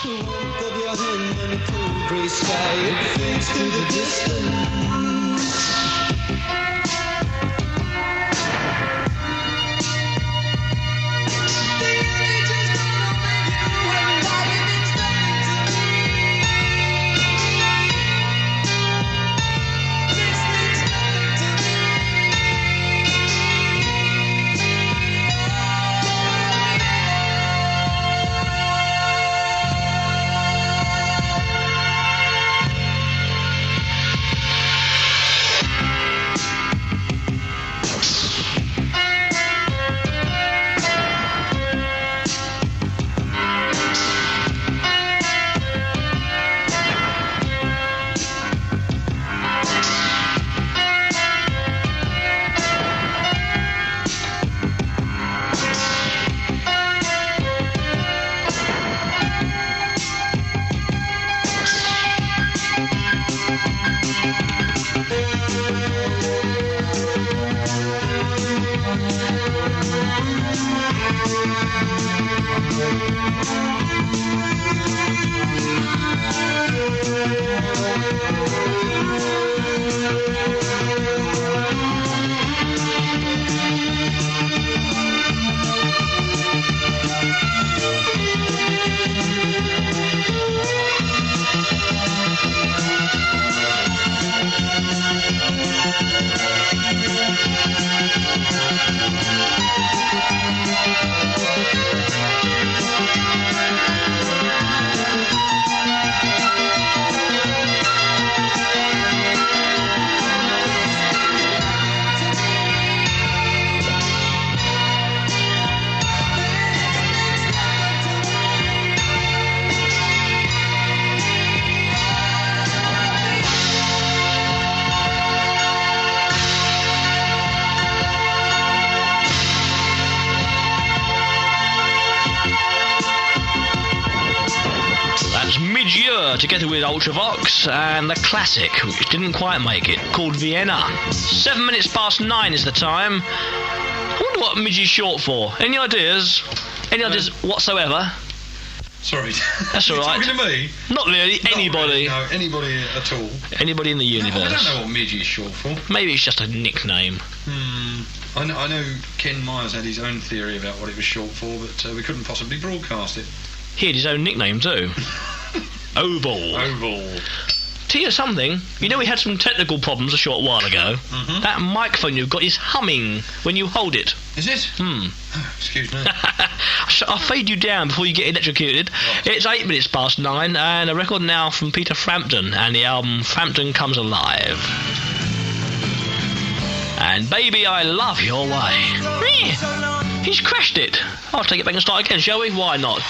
The warmth of your hand and the cool grey sky, it fades to the distance. Together with Ultravox and the classic, which didn't quite make it, called Vienna. 7 minutes past 9 is the time. I wonder what Midge is short for. Any ideas? Any ideas whatsoever? Sorry. That's all right. Talking to me? Not really. Anybody. No, anybody at all. Anybody in the universe. No, I don't know what Midge is short for. Maybe it's just a nickname. I know Ken Myers had his own theory about what it was short for, but we couldn't possibly broadcast it. He had his own nickname too. Oval. Tell you something, you know we had some technical problems a short while ago. Mm-hmm. That microphone you've got is humming when you hold it. Is it? Excuse me. I'll fade you down before you get electrocuted. Right. It's 8 minutes past 9 and a record now from Peter Frampton and the album Frampton Comes Alive. And Baby I Love Your Way. He's crashed it. I'll take it back and start again, shall we? Why not?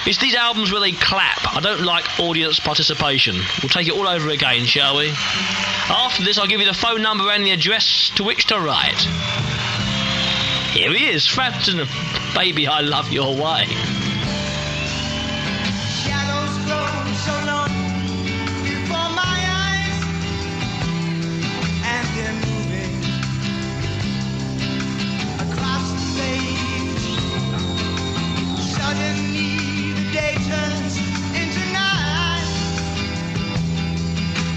It's these albums where they clap. I don't like audience participation. We'll take it all over again, shall we? After this, I'll give you the phone number and the address to which to write. Here he is, Frampton. Baby, I love your way. Shadows grow so long before my eyes, and they're moving across the page. Suddenly day turns into night,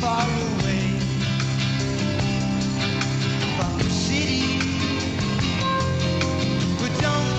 far away from the city. But don't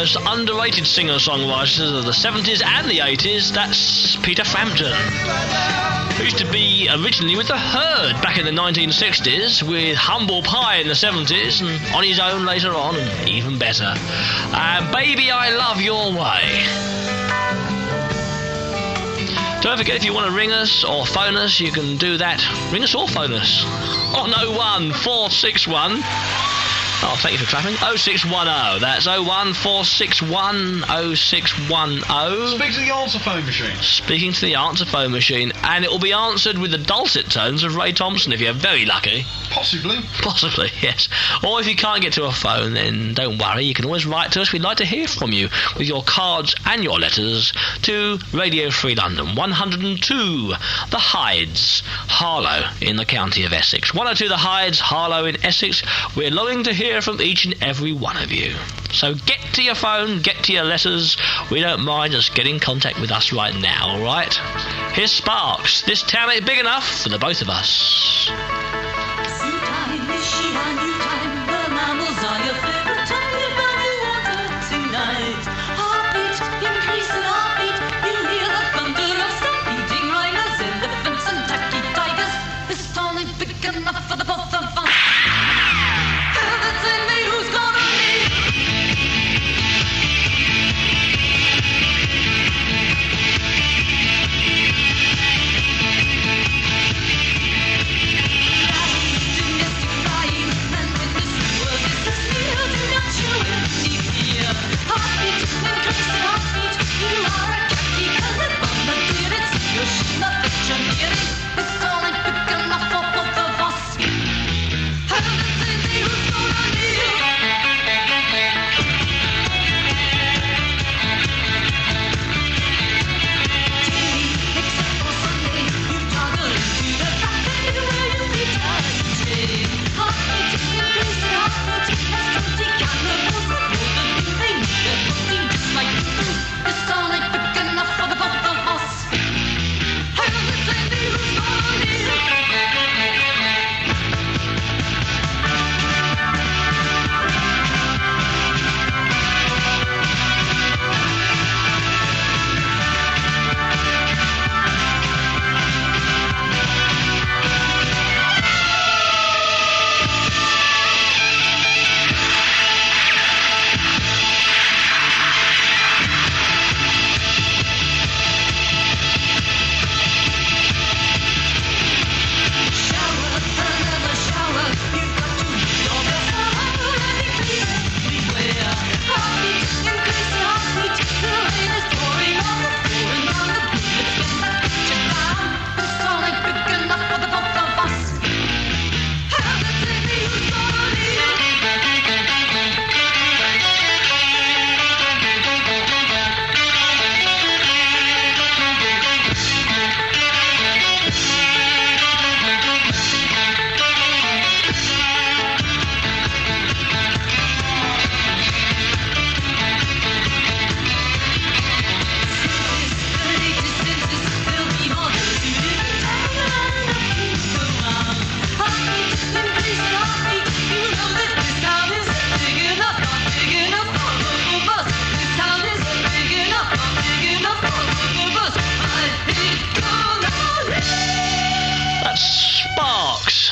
most underrated singer-songwriters of the 70s and the 80s. That's Peter Frampton, who used to be originally with The Herd back in the 1960s, with Humble Pie in the 70s, and on his own later on, and even better. Baby, I Love Your Way. Don't forget, if you want to ring us or phone us, you can do that. Ring us or phone us on 01461. Oh, thank you for clapping. 0610. That's 01461 0610. Speak to the answer phone machine. Speaking to the answer phone machine, and it will be answered with the dulcet tones of Ray Thompson if you're very lucky. Possibly. Possibly, yes. Or if you can't get to a phone, then don't worry. You can always write to us. We'd like to hear from you with your cards and your letters to Radio Free London, 102 The Hides, Harlow in the county of Essex. 102 The Hides, Harlow in Essex. We're longing to hear from each and every one of you. So get to your phone, get to your letters. We don't mind, just get in contact with us right now, alright? Here's Sparks. This town ain't big enough for the both of us.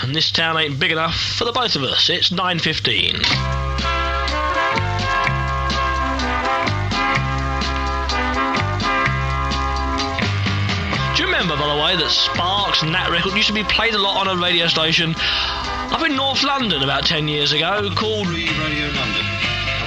And this town ain't big enough for the both of us. It's 9:15. Do you remember, by the way, that Sparks and that record used to be played a lot on a radio station up in North London about 10 years ago called... Radio London.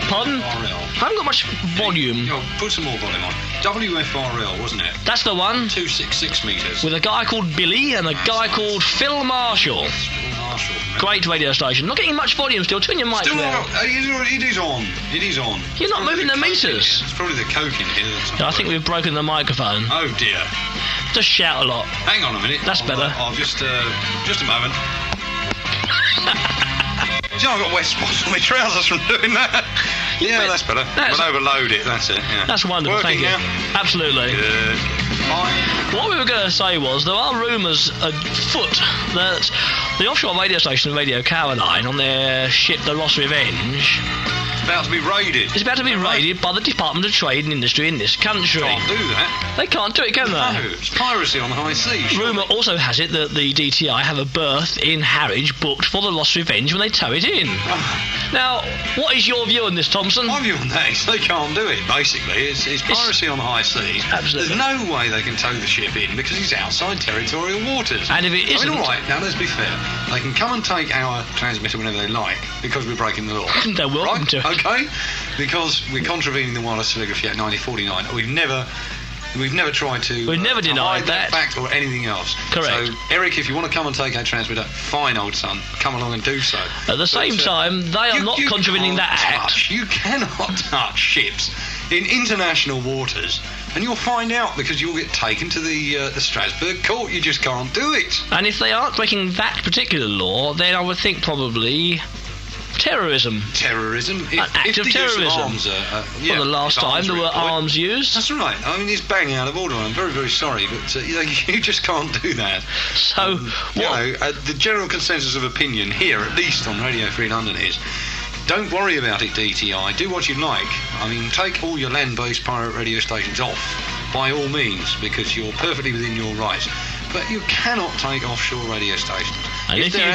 Pardon? WFRL. I haven't got much volume. Yo, put some more volume on. WFRL, wasn't it? That's the one. 266 metres. With a guy called Billy and a guy called Phil Marshall. Phil Marshall. Great radio station. Not getting much volume still. Turn your mic Still down. on. It is on. It is on. You're not moving the meters. It's probably the coke in here. I think we've broken the microphone. Oh dear. Just shout a lot. Hang on a minute. That's better. I'll just a moment. You know, I've got wet spots on my trousers from doing that. Yeah, that's better. We'll overload it, that's it. Yeah. That's wonderful, Working thank you. now? Absolutely. Good. Fine. What we were going to say was there are rumours afoot that The offshore radio station Radio Caroline on their ship the Ross Revenge It's about to be raided. is about to be raided by the Department of Trade and Industry in this country. Can't do that. They can't do it, can No, they? it's piracy on the high seas. Rumour also has it that the DTI have a berth in Harwich booked for the Lost Revenge when they tow it in. Now, what is your view on this, Thompson? My view on that is they can't do it, basically. It's piracy on the high seas. Absolutely. There's no way they can tow the ship in because it's outside territorial waters. And if it isn't... I mean, all right, now let's be fair. They can come and take our transmitter whenever they like because we're breaking the law. They're welcome right? to. Okay? Because we're contravening the Wireless Telegraphy Act 1949. We've never tried to... We've never denied hide that. fact or anything else. Correct. So, Eric, if you want to come and take our transmitter, fine, old son, come along and do so. At the same time, they are not contravening that act. You cannot touch ships in international waters, and you'll find out because you'll get taken to the Strasbourg court. You just can't do it. And if they aren't breaking that particular law, then I would think probably terrorism. Terrorism. An act of terrorism. Arms are, For the last time there were arms used. That's right. I mean, it's bang out of order. I'm very, very sorry, but you just can't do that. So, The general consensus of opinion here, at least on Radio Free London, is don't worry about it, DTI. Do what you like. I mean, take all your land-based pirate radio stations off, by all means, because you're perfectly within your rights. But you cannot take offshore radio stations. And if they're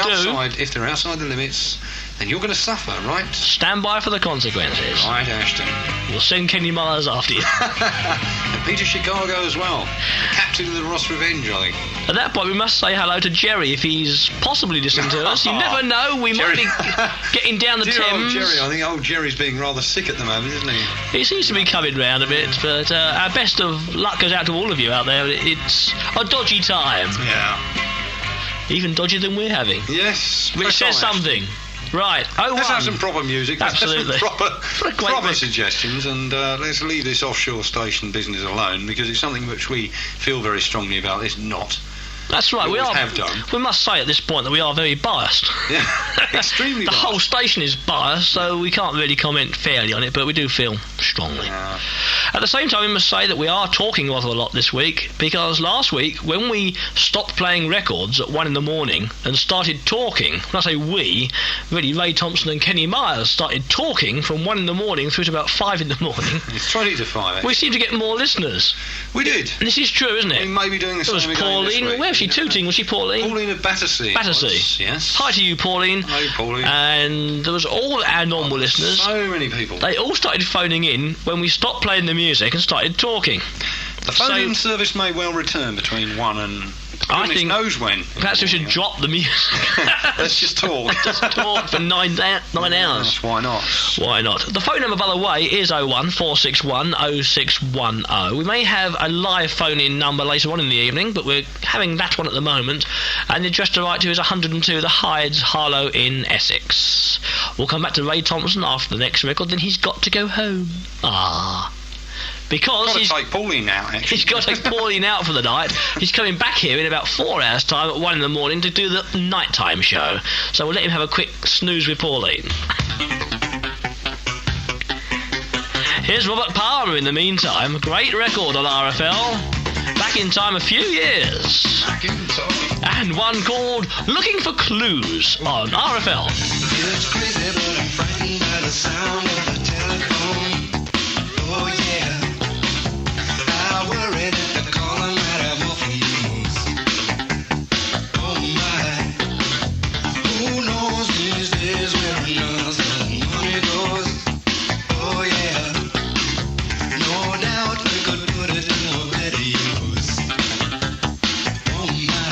outside the limits, then you're going to suffer, right? Stand by for the consequences. Right, Ashton. We'll send Kenny Myers after you. And Peter Chicago as well. Captain of the Ross Revenge, I think. At that point, we must say hello to Jerry if he's possibly listening to us. You never know, we Jerry. might be getting down the Dear Thames. old Jerry, I think old Jerry's being rather sick at the moment, isn't he? He seems to be coming round a bit, but our best of luck goes out to all of you out there. It's a dodgy time. Yeah. Even dodgier than we're having. Yes. Which says something. Right. Let's have some proper music. Absolutely. Let's have some proper suggestions, and let's leave this offshore station business alone because it's something which we feel very strongly about. It's not. That's right. We have done. We must say at this point that we are very biased. Yeah, extremely The biased. whole station is biased, so we can't really comment fairly on it, but we do feel strongly. Yeah. At the same time, we must say that we are talking rather a lot this week, because last week, when we stopped playing records at 1 in the morning and started talking, when I say we, really Ray Thompson and Kenny Myers started talking from 1 in the morning through to about 5 in the morning. It's 20 to 5, actually. We seem to get more listeners. We did. And this is true, isn't it? We may be doing the It was same again Pauline. this week. Where was she tooting? Was she Pauline? Pauline of Battersea. Battersea. Yes. Hi to you, Pauline. Hello, Pauline. And there was all our normal listeners. So many people. They all started phoning in when we stopped playing the music and started talking. The phone-in service may well return between 1 and... I goodness think knows when. Perhaps we should drop the music. Let's just talk. Just talk for 9 hours. Yes, why not? Why not? The phone number, by the way, is 01461 0610. We may have a live phone-in number later on in the evening, but we're having that one at the moment. And the address to write to is 102 The Hydes, Harlow in Essex. We'll come back to Ray Thompson after the next record, then he's got to go home. Because He's got to take Pauline out, actually. He's got to take Pauline out for the night. He's coming back here in about 4 hours' time at 1 in the morning to do the nighttime show. So we'll let him have a quick snooze with Pauline. Here's Robert Palmer in the meantime. Great record on RFL. Back in time a few years. Back in time. And one called Looking for Clues on RFL. It's crazy, but I'm frightened by the sound of the telephone. Oh yeah, I worry that the caller might have awful news. Oh my, who knows these days where the money goes? Oh yeah, no doubt we could put it to a better use. Oh my.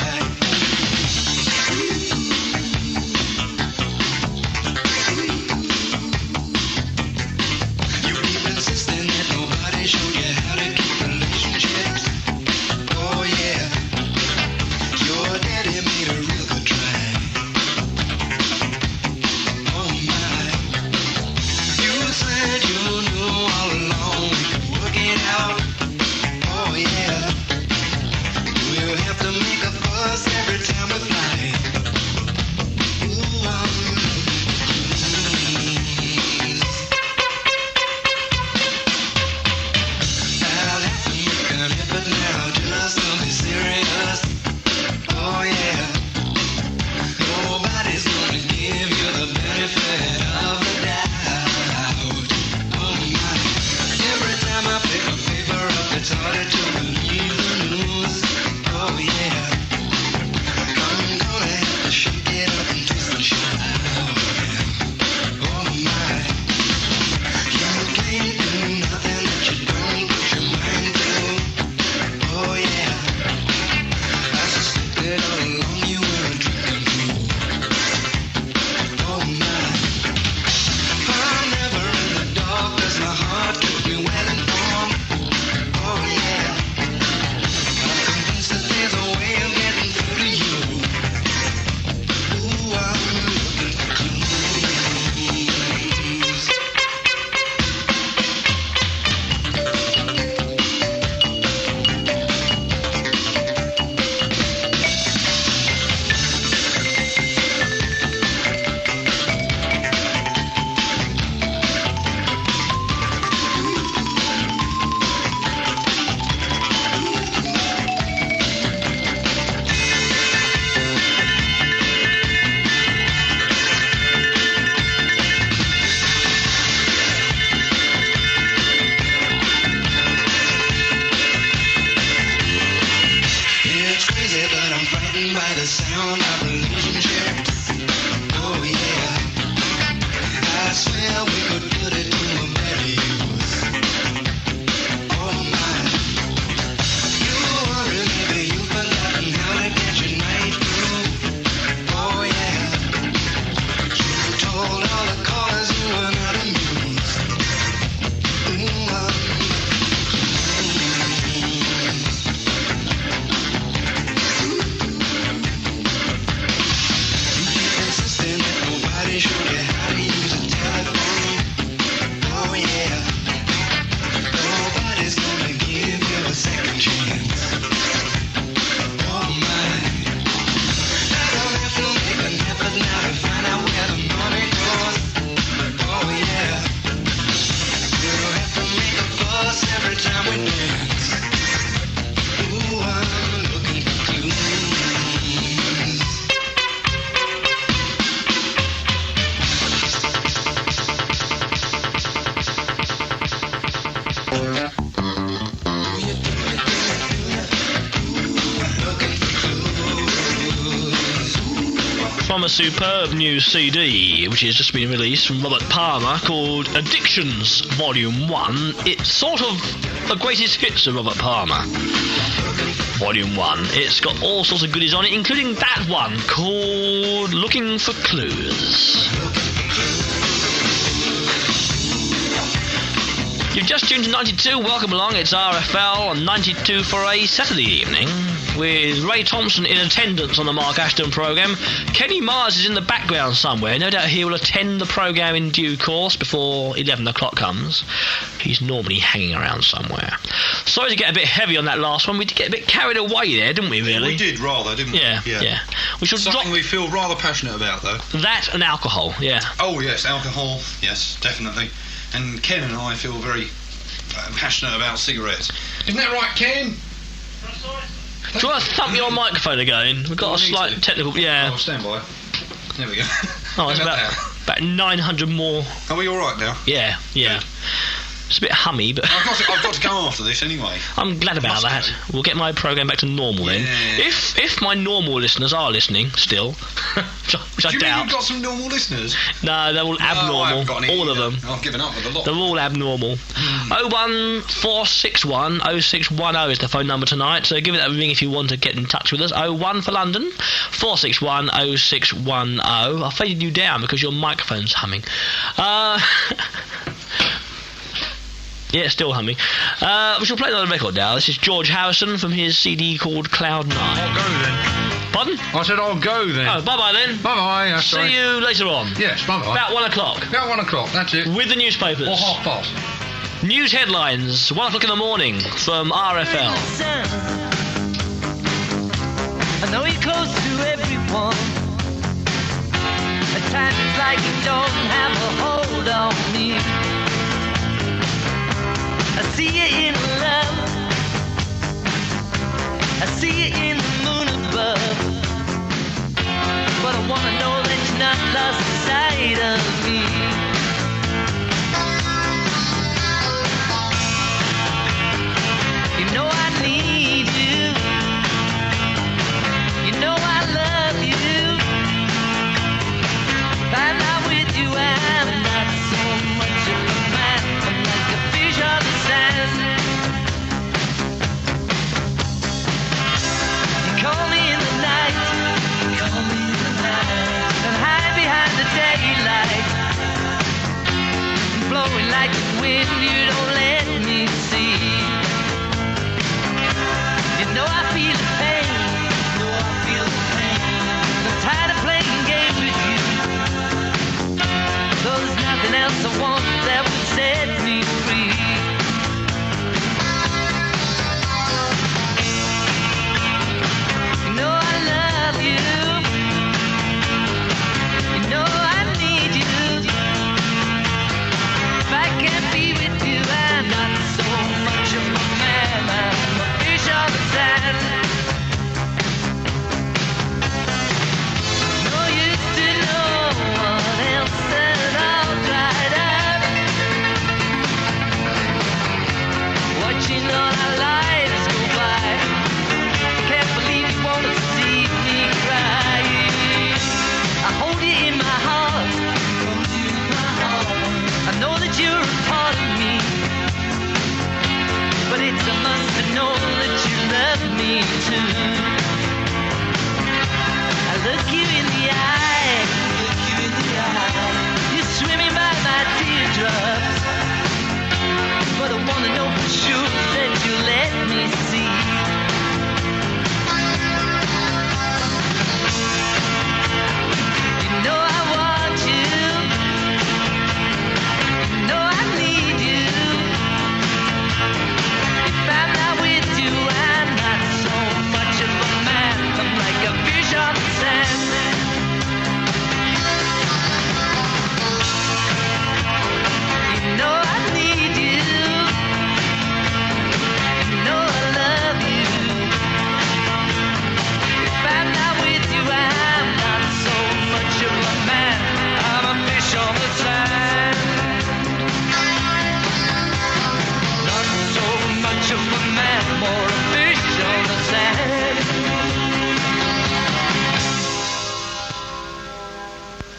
I'm frightened by the sound of relationships. Oh yeah, I swear we could put it to a better use. Oh my, you worry, maybe you've forgotten how to get your night through. Oh yeah, you told all the callers you were not amused. Insisting that nobody showed you how to use a telephone. Oh yeah, nobody's gonna give you a second chance. Oh my, I don't have to make an effort now to find out where the money goes. Oh yeah, you don't have to make a fuss every time we dance. Ooh, I'm looking for clues. From a superb new CD, which has just been released from Robert Palmer, called Addictions Volume 1. It's sort of the greatest hits of Robert Palmer. Volume 1. It's got all sorts of goodies on it, including that one called Looking for Clues. You've just tuned to 92. Welcome along. It's RFL on 92 for a Saturday evening, with Ray Thompson in attendance on the Mark Ashton programme. Kenny Mars is in the background somewhere. No doubt he will attend the programme in due course before 11 o'clock comes. He's normally hanging around somewhere. Sorry to get a bit heavy on that last one. We did get a bit carried away there, didn't we, really? We did rather, didn't we? Yeah. We should Something drop we feel rather passionate about, though. that and alcohol, yeah. Oh, yes, alcohol. Yes, definitely. And Ken and I feel very passionate about cigarettes. Isn't that right, Ken? Do you want to thump your microphone again? We've got a slight technical... Yeah. Oh, stand by. There we go. Oh, it's about 900 more. Are we all right now? Yeah. Good. It's a bit hummy, but... I've got to go after this anyway. I'm glad about that. Go. We'll get my programme back to normal then. Yeah. If my normal listeners are listening still, which I Do you doubt. mean you've got some normal listeners? No, they're all No, I abnormal. haven't got any All of either. them. I've given up with a lot. They're all abnormal. 01461 0610 is the phone number tonight, so give it a ring if you want to get in touch with us. 01 for London, 461 0610. I faded you down because your microphone's humming. Yeah, it's still humming. We shall play another record now. This is George Harrison from his CD called Cloud 9. I'll go then. Pardon? I said I'll go then. Oh, bye-bye then. Bye-bye. That's See right. you later on. Yes, bye-bye. About 1 o'clock. About 1 o'clock, that's it. With the newspapers. Or half past. News headlines, 1 o'clock in the morning from RFL. I know you're close to everyone. At times it's like you don't have a hold on me. I see you in love. I see you in the moon above. But I wanna know that you're not lost sight of me. You know I need you. You know I love you. If I'm not with you, I'm not so much of a man. I'm like a fish on the sand. You call me in the night. You call me in the night. And hide behind the daylight. I'm blowing like the wind. You don't let me see. You know I feel the pain. You know I feel the pain. I'm tired of playing games with you. Though there's nothing else I want that would set me free. You know I love you. You know I need you. If I can't be with you, I'm not so much of a man. I'm a fish on the sand.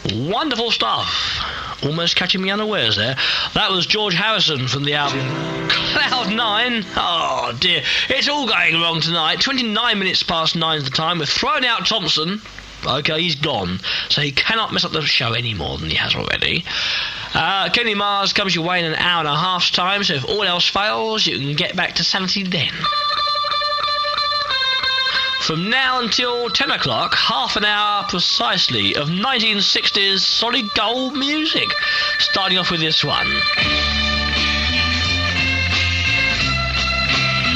Wonderful stuff. Almost catching me unawares there. That was George Harrison from the album Cloud 9. Oh dear, it's all going wrong tonight. 29 minutes past 9 is the time. We've thrown out Thompson. Okay, he's gone, so he cannot mess up the show any more than he has already. Kenny Mars comes your way in an hour and a half's time, so if all else fails, you can get back to sanity then. From now until 10 o'clock, half an hour precisely of 1960s solid gold music. Starting off with this one.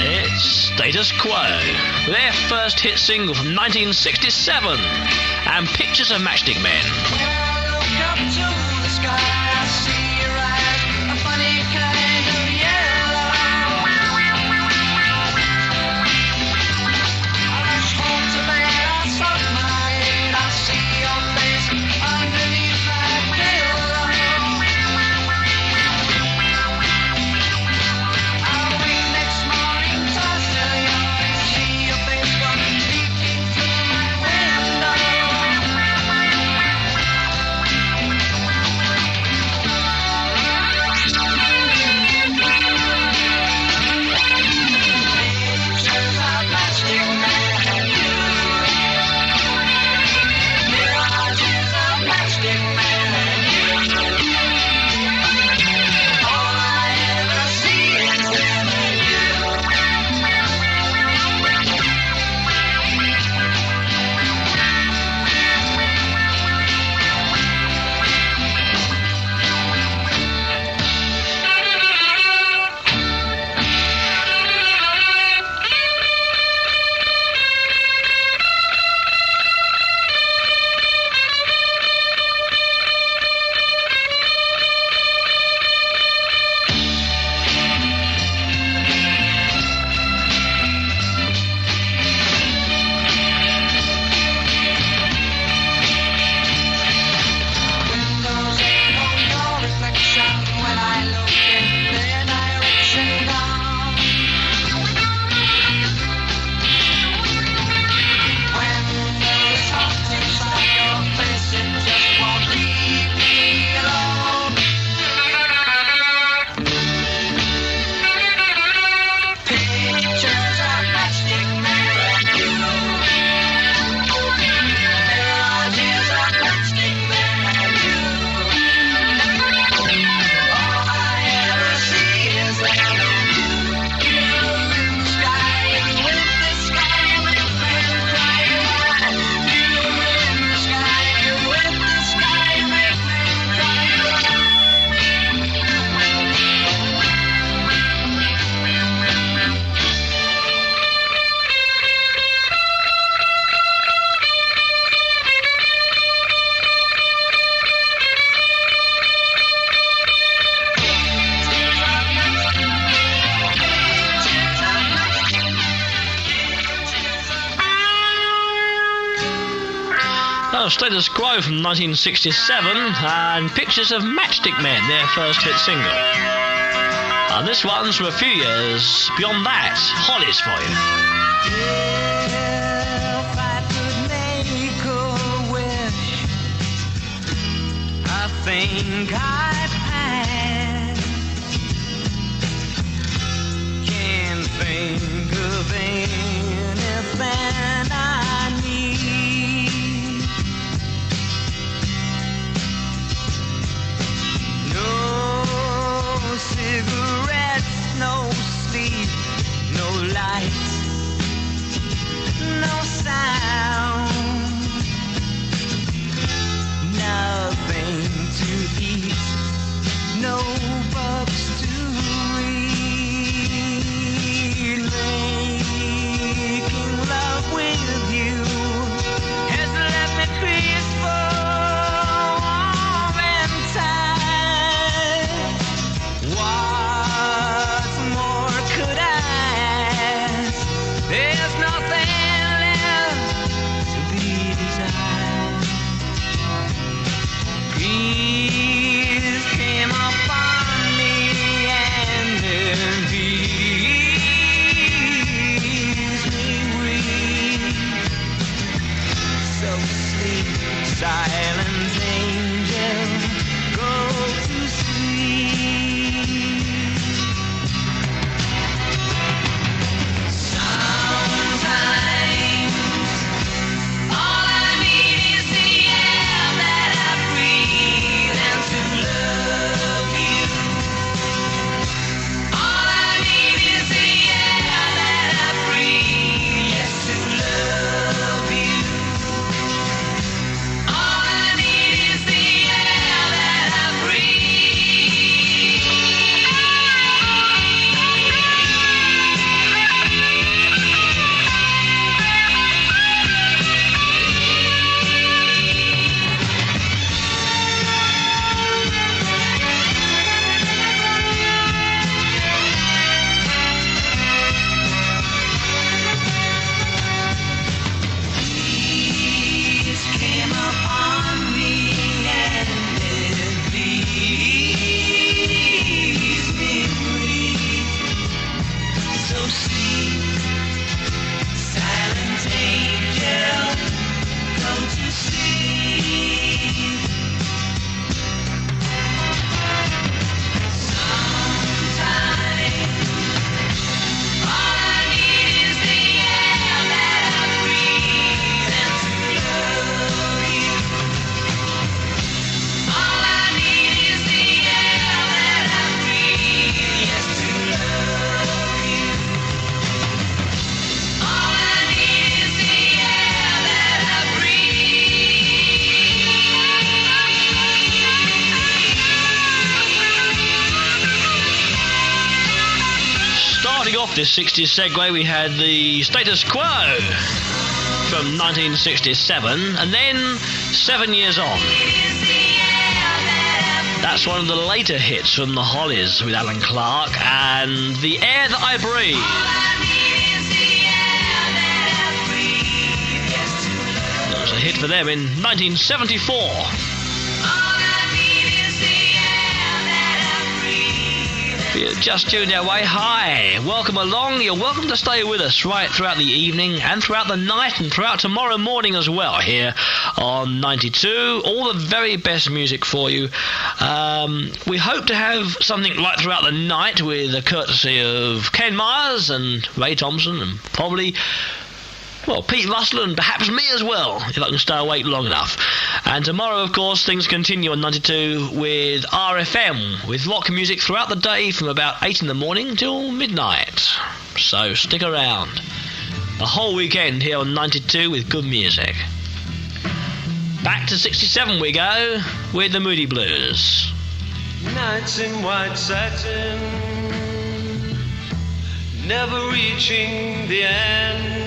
It's Status Quo, their first hit single from 1967, and Pictures of Matchstick Men. When I look up to the sky, I see your eyes, a funny kind of yellow. I rush home to bed, I stop my head, I see your face underneath my pillow. I'll wake next morning, toss to you, see your face come peeking through my window. Pictures of plastic men and you. Mirages of plastic men and you. All I ever see is them and windows echo your reflection when I look in their direction down. When there's something inside your face, it just won't leave me alone. Pictures of plastic men and you. Mirages of plastic men and you. All I ever see is them and you. You in the sky, with the sky, with men crying. You in the sky, with the sky, with men crying. That was Status Quo from 1967, and Pictures of Matchstick Men, their first hit single. And this one's from a few years beyond that. Hollies for you. If I could make a wish, I think I'd pass. Can't think of anything I need. No cigarettes, no sleep, no lights, no sound, nothing to eat, So sleep, silent angel, go to sleep. Sometimes all I need is the air that I breathe and to love you. All I need is the air that I breathe, yes, to love you. All I need is the air that I breathe. Peace came upon me and it leaves me weak. So sleep, silent angel, go to sleep. Sometimes all I need is the air that I breathe and to love you. All I need is the air that I breathe, yes, to love you. All I need is the air that I Starting off this 60s segue, we had the Status Quo from 1967, and then 7 years on. That's one of the later hits from the Hollies with Alan Clark, and The Air That I Breathe. That was a hit for them in 1974. If you just tuned our way, hi, welcome along. You're welcome to stay with us right throughout the evening and throughout the night and throughout tomorrow morning as well here on 92. All the very best music for you. We hope to have something right throughout the night with a courtesy of Ken Myers and Ray Thompson and probably, well, Pete Russell and perhaps me as well, if I can stay awake long enough. And tomorrow, of course, things continue on 92 with RFM, with rock music throughout the day from about 8 in the morning till midnight. So stick around. The whole weekend here on 92 with good music. Back to 67 we go with the Moody Blues. Nights in white satin, never reaching the end.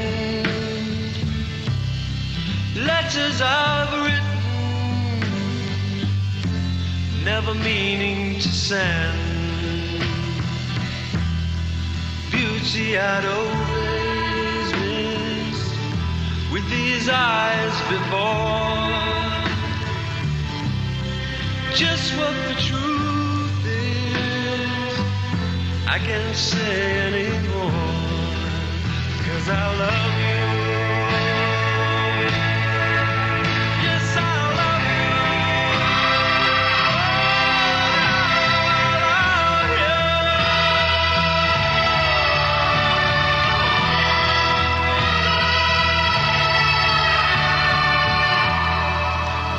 Letters I've written, never meaning to send. Beauty I'd always missed with these eyes before. Just what the truth is, I can't say anymore, 'cause I love you. Yes, I love you.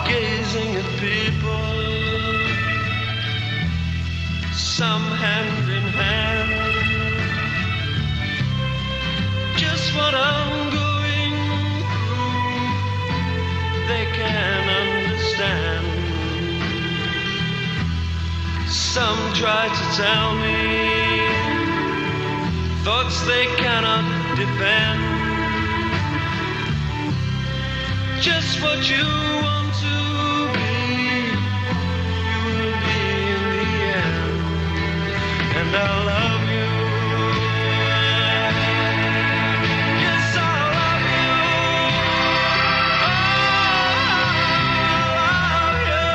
Gazing at people, some hand in hand, just what I'm going through, they can understand. Some try to tell me thoughts they cannot defend. Just what you want to be, you will be in the end. And I love you. Yes, I love you. Oh, I love you.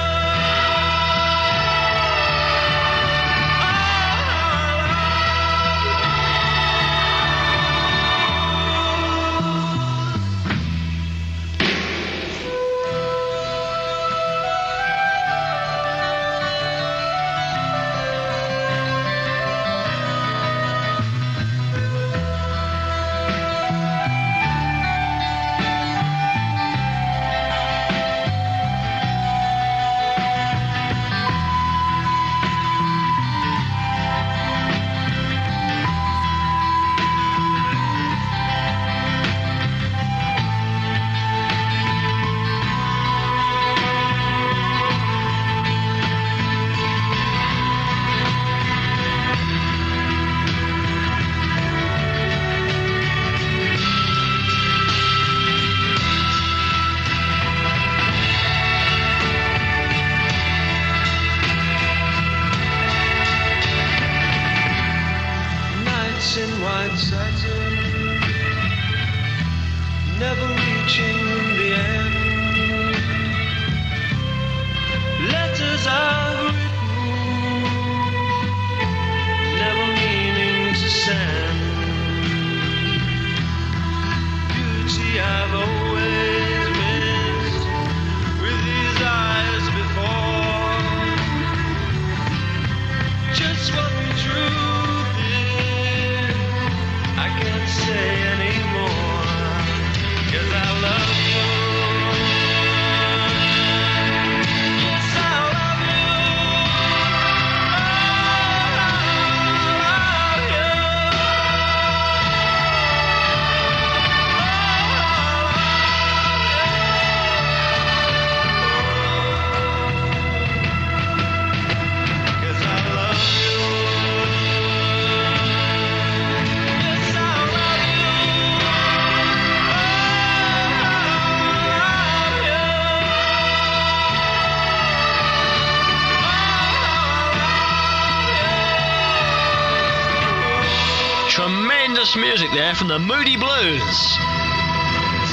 Nice music there from the Moody Blues,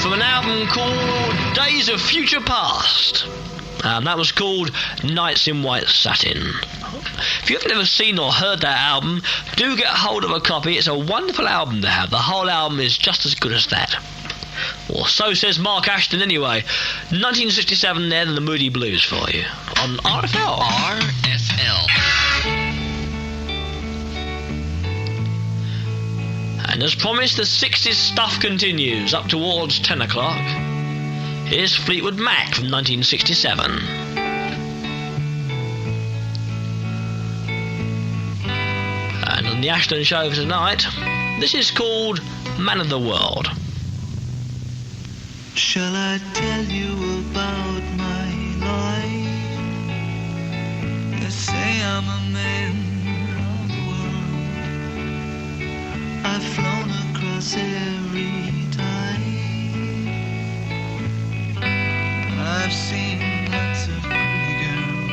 from an album called Days of Future Past. And that was called Nights in White Satin. If you've never seen or heard that album, do get hold of a copy. It's a wonderful album to have. The whole album is just as good as that. Or so says Mark Ashton anyway. 1967 there, and the Moody Blues for you on RFL. RFL. And as promised, the 60s stuff continues up towards 10 o'clock. Here's Fleetwood Mac from 1967. And on the Ashton Show for tonight, this is called Man of the World. Shall I tell you about my life? They say I'm a man of the world. I've flown across every tide. I've seen lots of pretty girls.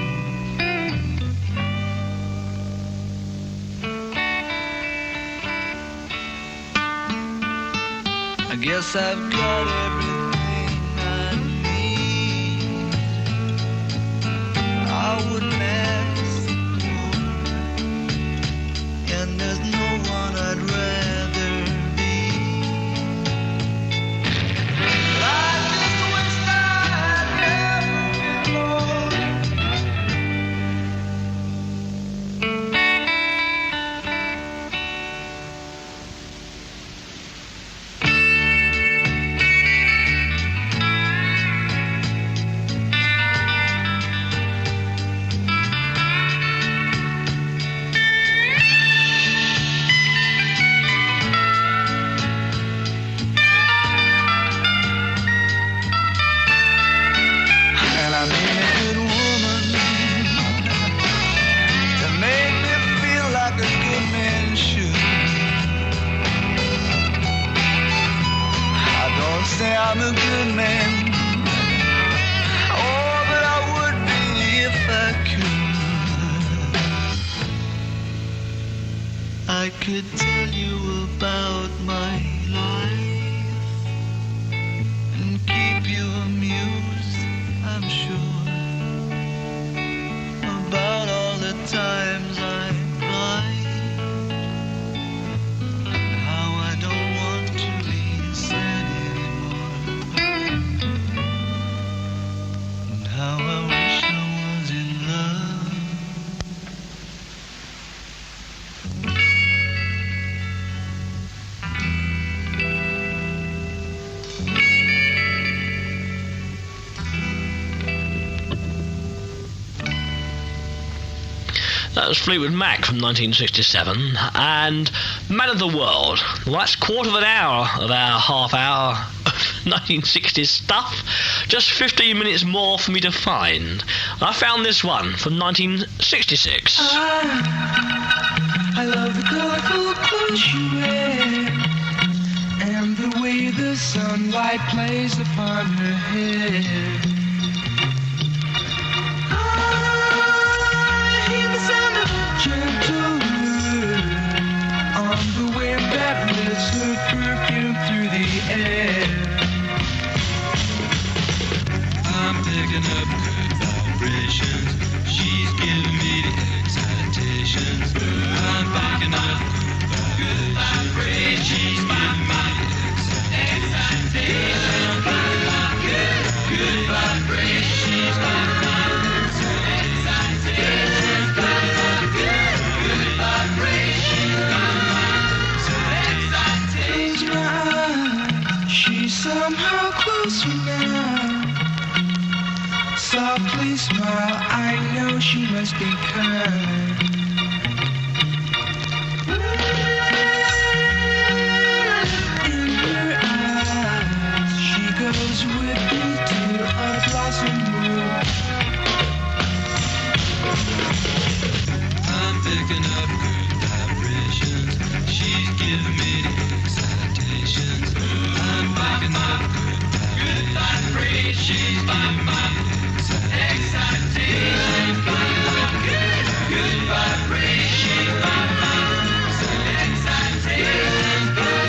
I guess I've got everything I need. I wouldn't ask for, and there's no one I'd rather be. Life is a waste I've never and I need a good woman to make me feel like a good man should. I don't say I'm a good man, oh, but I would be if I could. I could tell you about my life and keep you amused, I'm sure, about all the times I cried, and how I don't want to be sad anymore, and how I wish I was in love. That was Fleetwood Mac from 1967, and Man of the World. Well, that's a quarter of an hour of our half hour of 1960s stuff. Just 15 minutes more for me to find. I found this one from 1966. I love the colorful clothes you wear, and the way the sunlight plays upon her hair. I hear the sound of a gentle word on the wind that lifts her perfume through the air. I'm picking up good vibrations. She's giving me the excitations. I'm picking up good vibrations. She's giving me the excitations. I'm picking up good vibrations. She's giving me the excitations. Good vibrations. Close my eyes. She's somehow closer now. Softly smile, I know she must be kind. In her eyes, she goes with me to a blossom room. I'm picking up good vibrations. She's giving me the excitations. I'm picking up good vibrations. She's giving me excitations. Good vibrations. Excitations.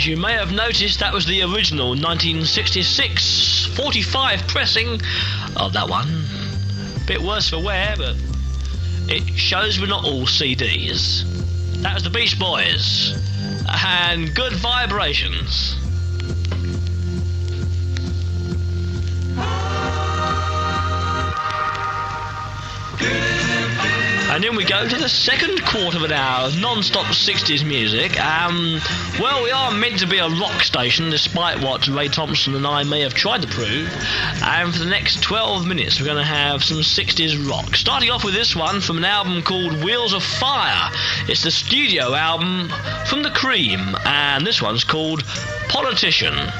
As you may have noticed, that was the original 1966 45 pressing of that one. Bit worse for wear, but it shows we're not all CDs. That was the Beach Boys. And Good Vibrations. And then we go to the second quarter of an hour of non-stop 60s music. Well, we are meant to be a rock station, despite what Ray Thompson and I may have tried to prove. And for the next 12 minutes, we're going to have some 60s rock. Starting off with this one from an album called Wheels of Fire. It's the studio album from The Cream, and this one's called Politician.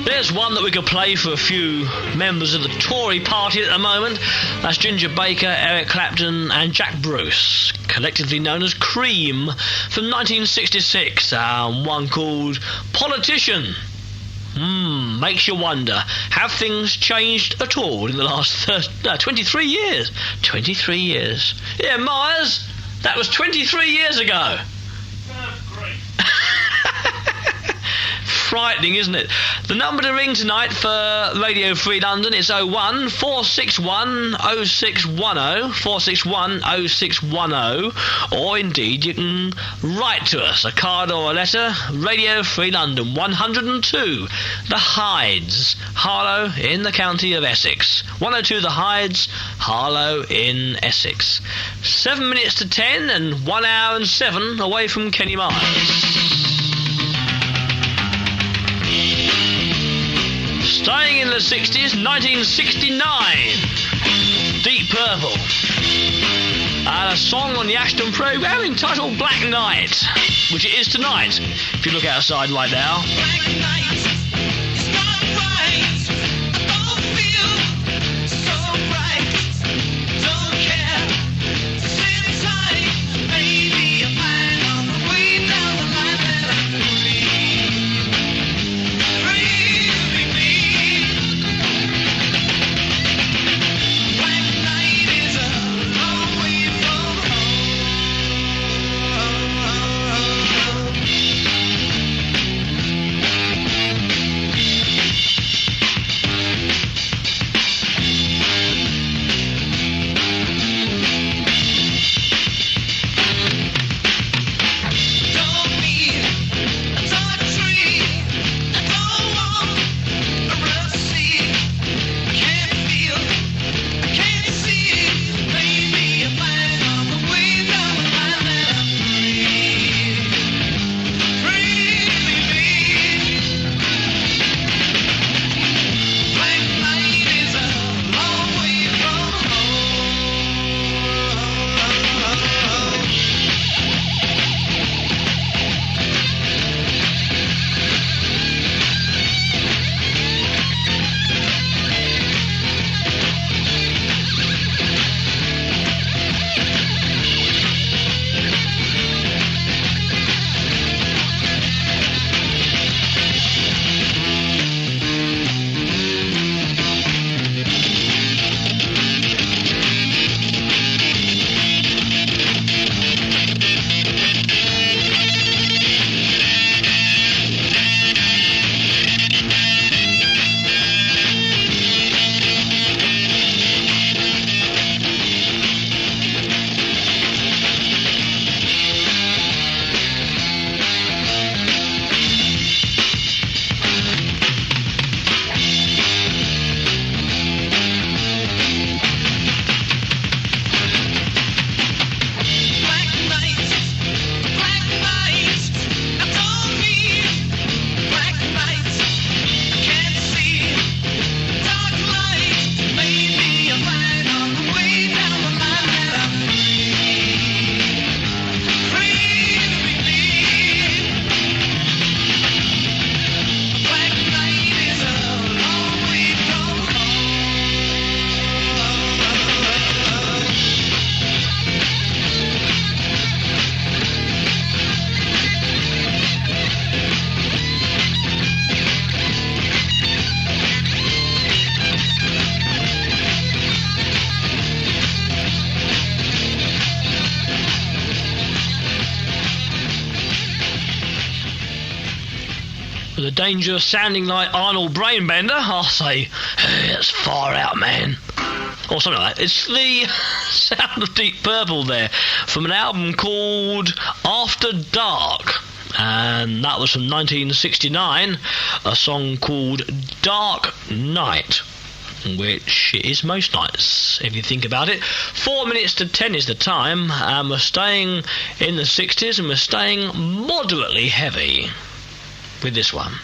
There's one that we could play for a few members of the Tory party at the moment. That's Ginger Baker, Eric Clapton and Jack Bruce, collectively known as Cream, from 1966, one called Politician. makes you wonder, have things changed at all in the last 23 years? 23 years. Yeah, Myers, that was 23 years ago. Great. Frightening, isn't it? The number to ring tonight for Radio Free London is 01 461 0610, 461 0610, or indeed you can write to us, a card or a letter, Radio Free London, 102 The Hides, Harlow in the county of Essex. 102 The Hides, Harlow in Essex. 7 minutes to 10 and 1 hour and 7 away from Kenny Myers. Staying in the 60s, 1969, Deep Purple, and a song on the Ashton programme entitled Black Night, which it is tonight, if you look outside right now. Black night is not right. I don't feel so bright. Don't care. Sit tight. Maybe you'll find on the way down the line that I'm free. Free to be me. Black night is a long way from home. Don't need a dark tree. I don't want a rough sea. Can't feel, can't see. Maybe you'll find on the way down the line that I'm free. Free to be me. Black night is a long way from home. Black night, I don't need black night. Can't see dark light. Maybe you'll find on the way down the line that I'm free to be me. Black night is a long way from home. With a danger of sounding like Arnold Brainbender, I'll say, hey, that's far out, man. Or something like that. It's the sound of Deep Purple there, from an album called After Dark. And that was from 1969, a song called Dark Night, which is most nights, if you think about it. 4 minutes to 10 is the time, and we're staying in the 60s, and we're staying moderately heavy with this one.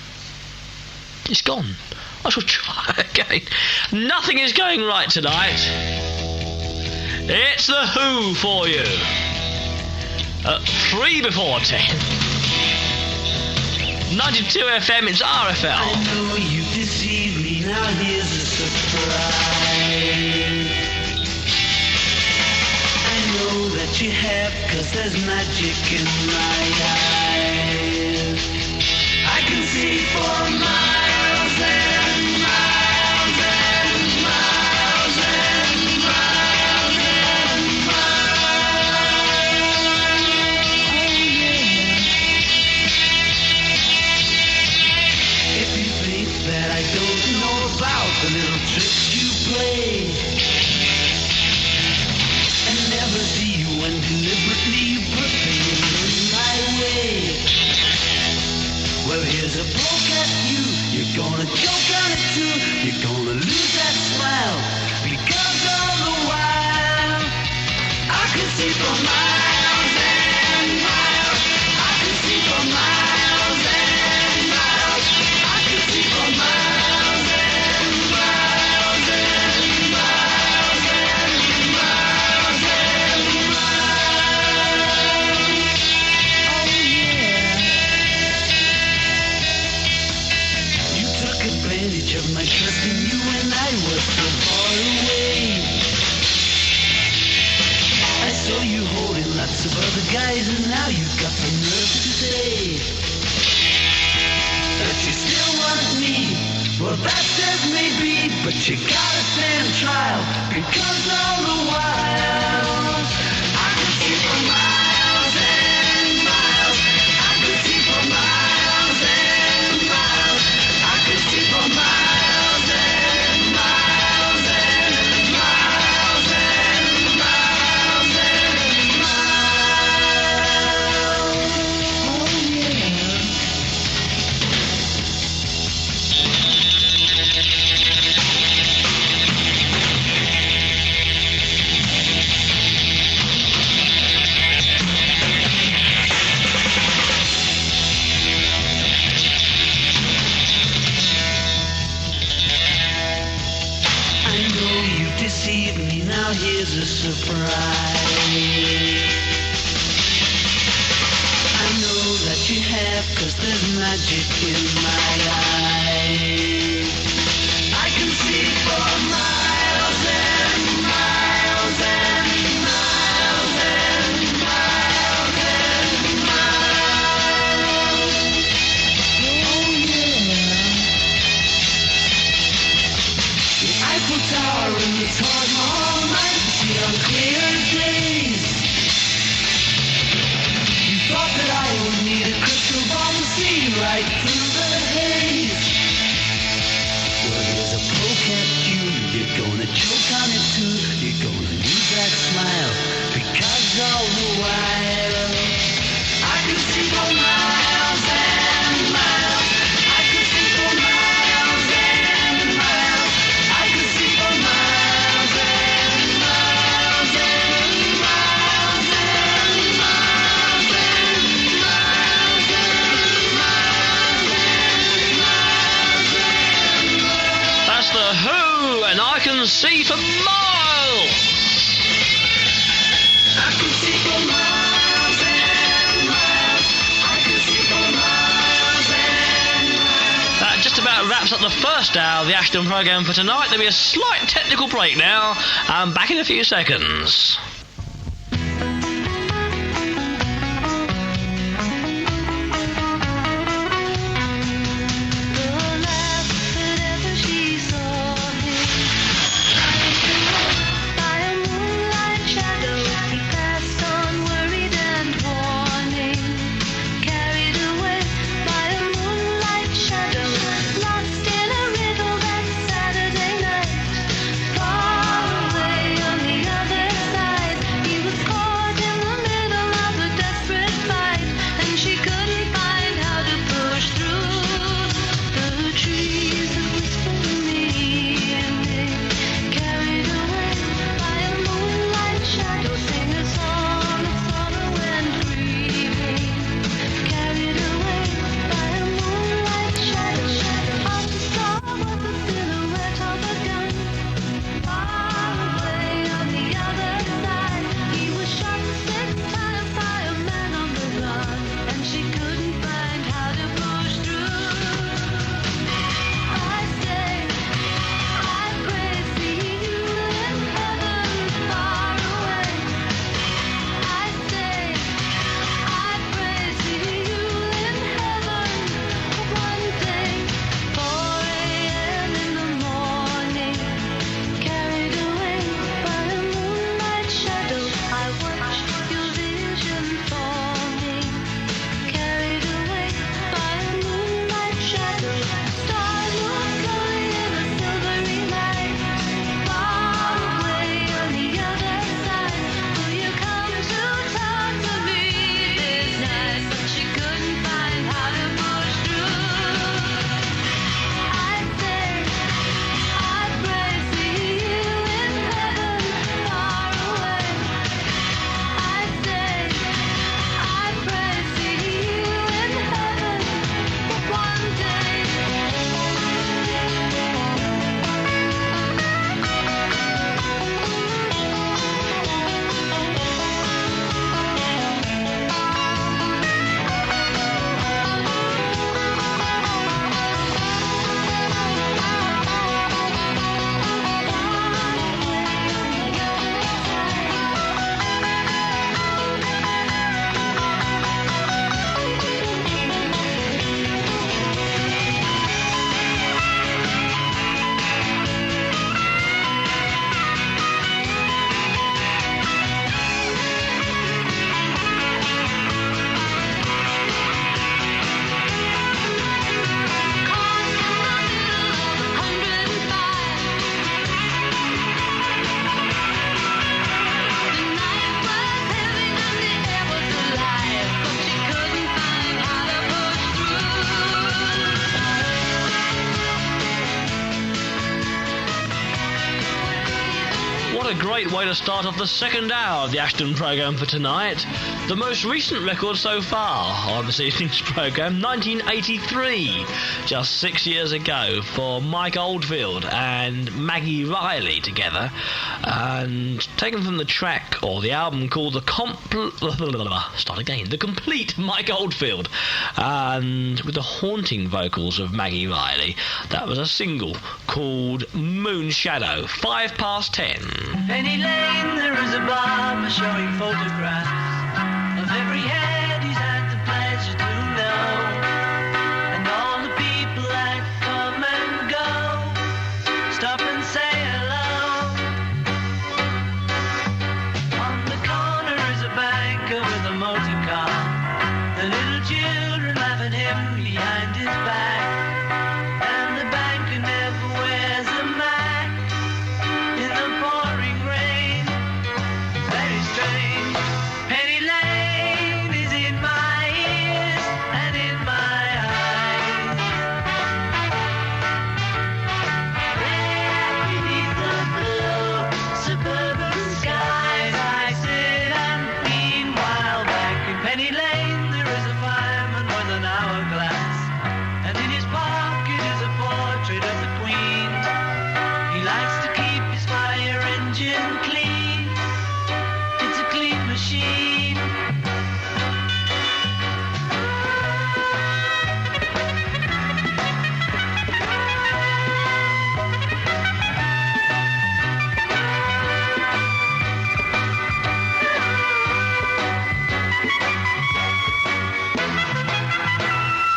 It's gone. I shall try again. Nothing is going right tonight. It's the Who for you. At 3 before 10. 92 FM, it's RFL. I know you deceived me, now here's a surprise. I know that you have, 'cause there's magic in my eyes. I can see for miles and gonna choke on it too. You're gonna lose that smile. Because all the while I can see for miles and miles. I can see for miles and miles. I can see for miles and miles and miles and miles and miles. Oh yeah. You took advantage of my trust in you when I was so far away. I saw you holding lots of other guys, and now you got the nerve to say that you still want me. Well, that's as may be, but you gotta stand trial. Because all the while I could see for miles and miles. I could see for miles and miles. I could see for miles and miles and miles and miles and miles. Oh yeah. I know you deceived me, now here's a surprise. I know that you have, 'cause there's magic in my eyes. I can see for miles and miles and miles and miles and miles. Oh yeah. The Eiffel Tower and the Taj Mahal night, see on clear days. You thought that I would need a crystal ball to see right through the haze. Well, here's a poke at you. You're gonna choke on it too. You're gonna lose that smile. Because all the while I can see for miles and miles. I can see for miles and miles. I can see for miles and miles and miles and miles and miles and miles and miles. That's the Who, and I can see for miles. I can see for miles and miles. I can see for miles and miles. That just about wraps up the first hour of the Ashton programme for tonight. There'll be a slight technical break now. I'm back in a few seconds. The last that ever she saw him, by a moonlight shadow, he passed on worried and warning, carried away by a moonlight shadow, lost in a riddle that Saturday night, far away on the other side. what a great way to start off the second hour of the Ashton programme for tonight. The most recent record so far on this evening's programme, 1983, just 6 years ago, for Mike Oldfield and Maggie Riley together, and taken from the track, or the album, called The Complete Mike Oldfield, and with the haunting vocals of Maggie Riley. That was a single called Moon Shadow, 10:05. Penny Lane, there is a barber showing photographs of every head he's had the pleasure to know, and all the people that come and go stop and say hello. On the corner is a banker with a motor car, the little children laugh at him behind his back, and the banker never wears a mask in the pouring rain. Very strange. Penny Lane is in my ears and in my eyes. There beneath the blue suburban skies, I sit and meanwhile back in Penny Lane there is a fireman with an hourglass, and in his pocket is a portrait of the Queen. He likes to keep his fire engine clean. It's a clean machine.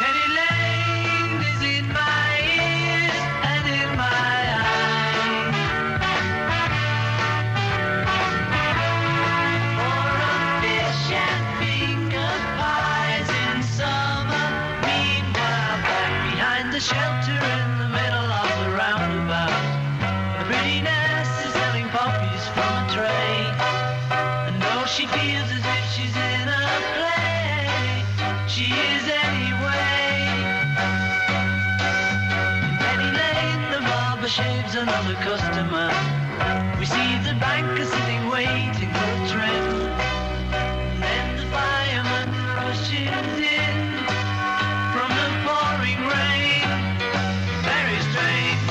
Penny Lane is in my ears and in my eyes. For a fish and finger pies in summer, meanwhile back behind the shelter in the middle of the roundabout, a pretty nurse is selling poppies from a tray, and though she feels as if she's in a play, she is anyway. In Penny Lane, the barber shaves another customer. We see the banker sitting waiting for a trim. And then the fireman rushes in from the pouring rain. Very strange.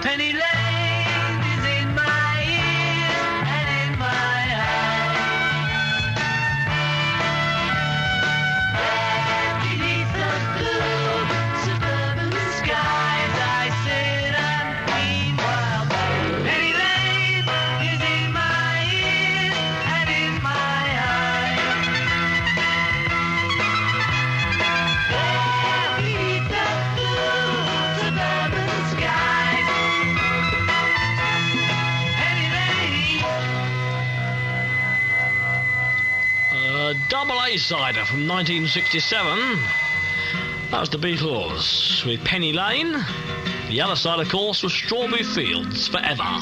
Penny Lane is in my ears and in my eyes. Beneath the blue suburban skies, I sit and meanwhile back. Penny Lane is in my ears and in my eyes. Beneath the blue suburban skies, Penny Lane. A double A-sider from 1967. That was the Beatles with Penny Lane. The other side, of course, was Strawberry Fields Forever.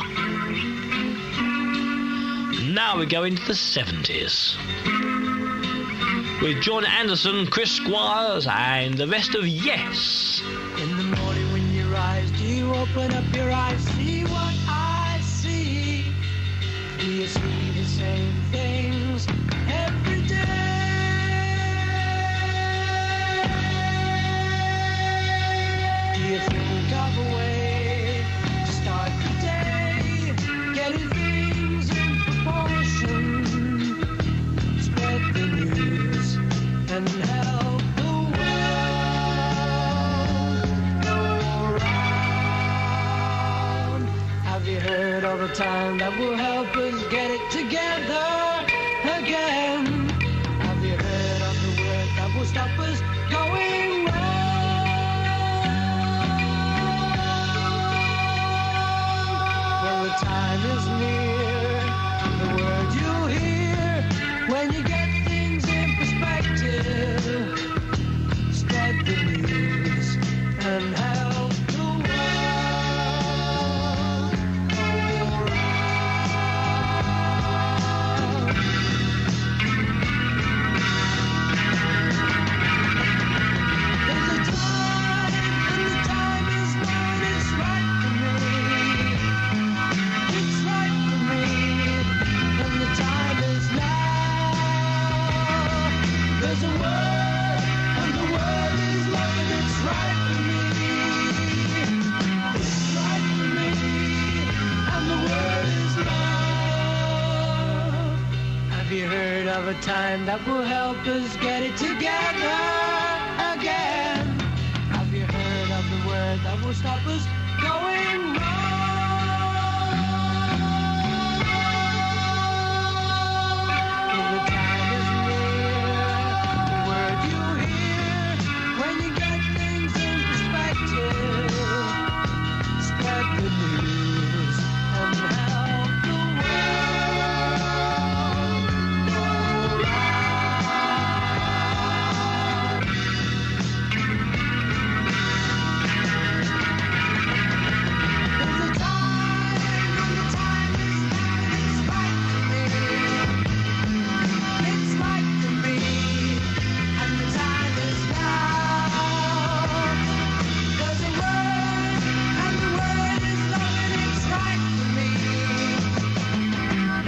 Now we go into the 70s with John Anderson, Chris Squires, and the rest of Yes. In the morning when you rise, do you open up your eyes, see what I see? Do you see the same things every day? Do you think of a way to start the day, getting things in proportion? Spread the news and help the world go round. Have you heard all the time that will help us get it together again? Have you heard of the word that will stop us going wrong? Well, the time is near, the word you hear when you get things in perspective. Spread the news and help the world go round. There's a time, and the time is now, and it's right for me. It's right for of a time that will help us get it together again. Have you heard of the word that will stop us going wrong? The time is near, the word you hear when you get things in perspective. Spread the news and help the world go round. There's a time and the time is right for me. It's right for me, and the time is now. There's a word, and the word is love, and it's right for me.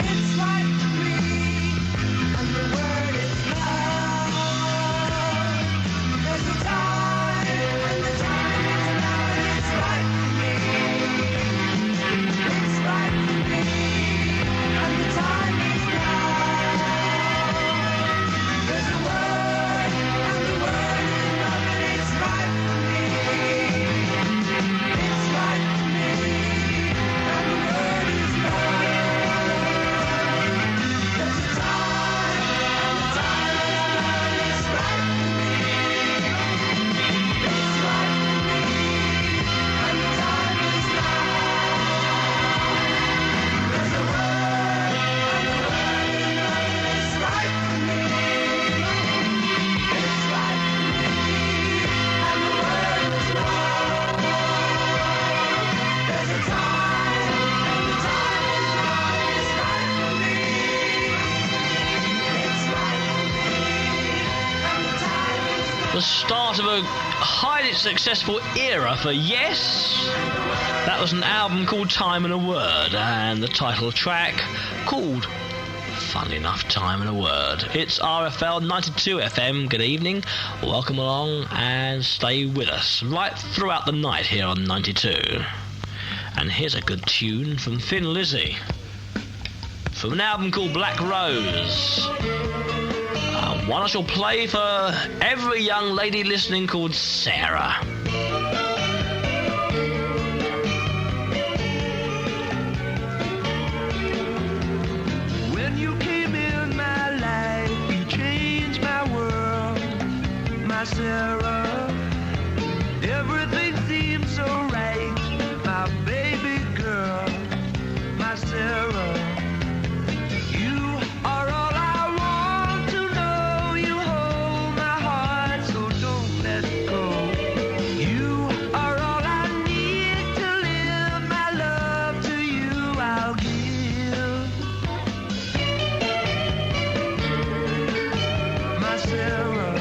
It's right for me, and the word is love. There's a time, and the time is now, and it's right for me. It's right for me, and the time is now. There's a word, and the word is love, and it's right for me. It's right for me, and the word is love. There's a time, and the time is now, and it's right for me. It's right for me, and the time is now. There's a word, and the word is love, and it's right for me. It's right for me, and the word is love. There's a time, and the time is now, and it's right for me. It's right for me, and the time is The start of a highly successful era for Yes. That was an album called Time and a Word, and the title track called, fun enough, Time and a Word. It's RFL 92 FM. Good evening, welcome along, and stay with us right throughout the night here on 92. And here's a good tune from Thin Lizzy, from an album called Black Rose. One I shall play for every young lady listening, called Sarah. When you came in my life, you changed my world, my Sarah. Everything seems so right, my baby girl, my Sarah. You are all I want to know. You hold my heart, so don't let go. You are all I need to live. My love to you I'll give. My Sarah.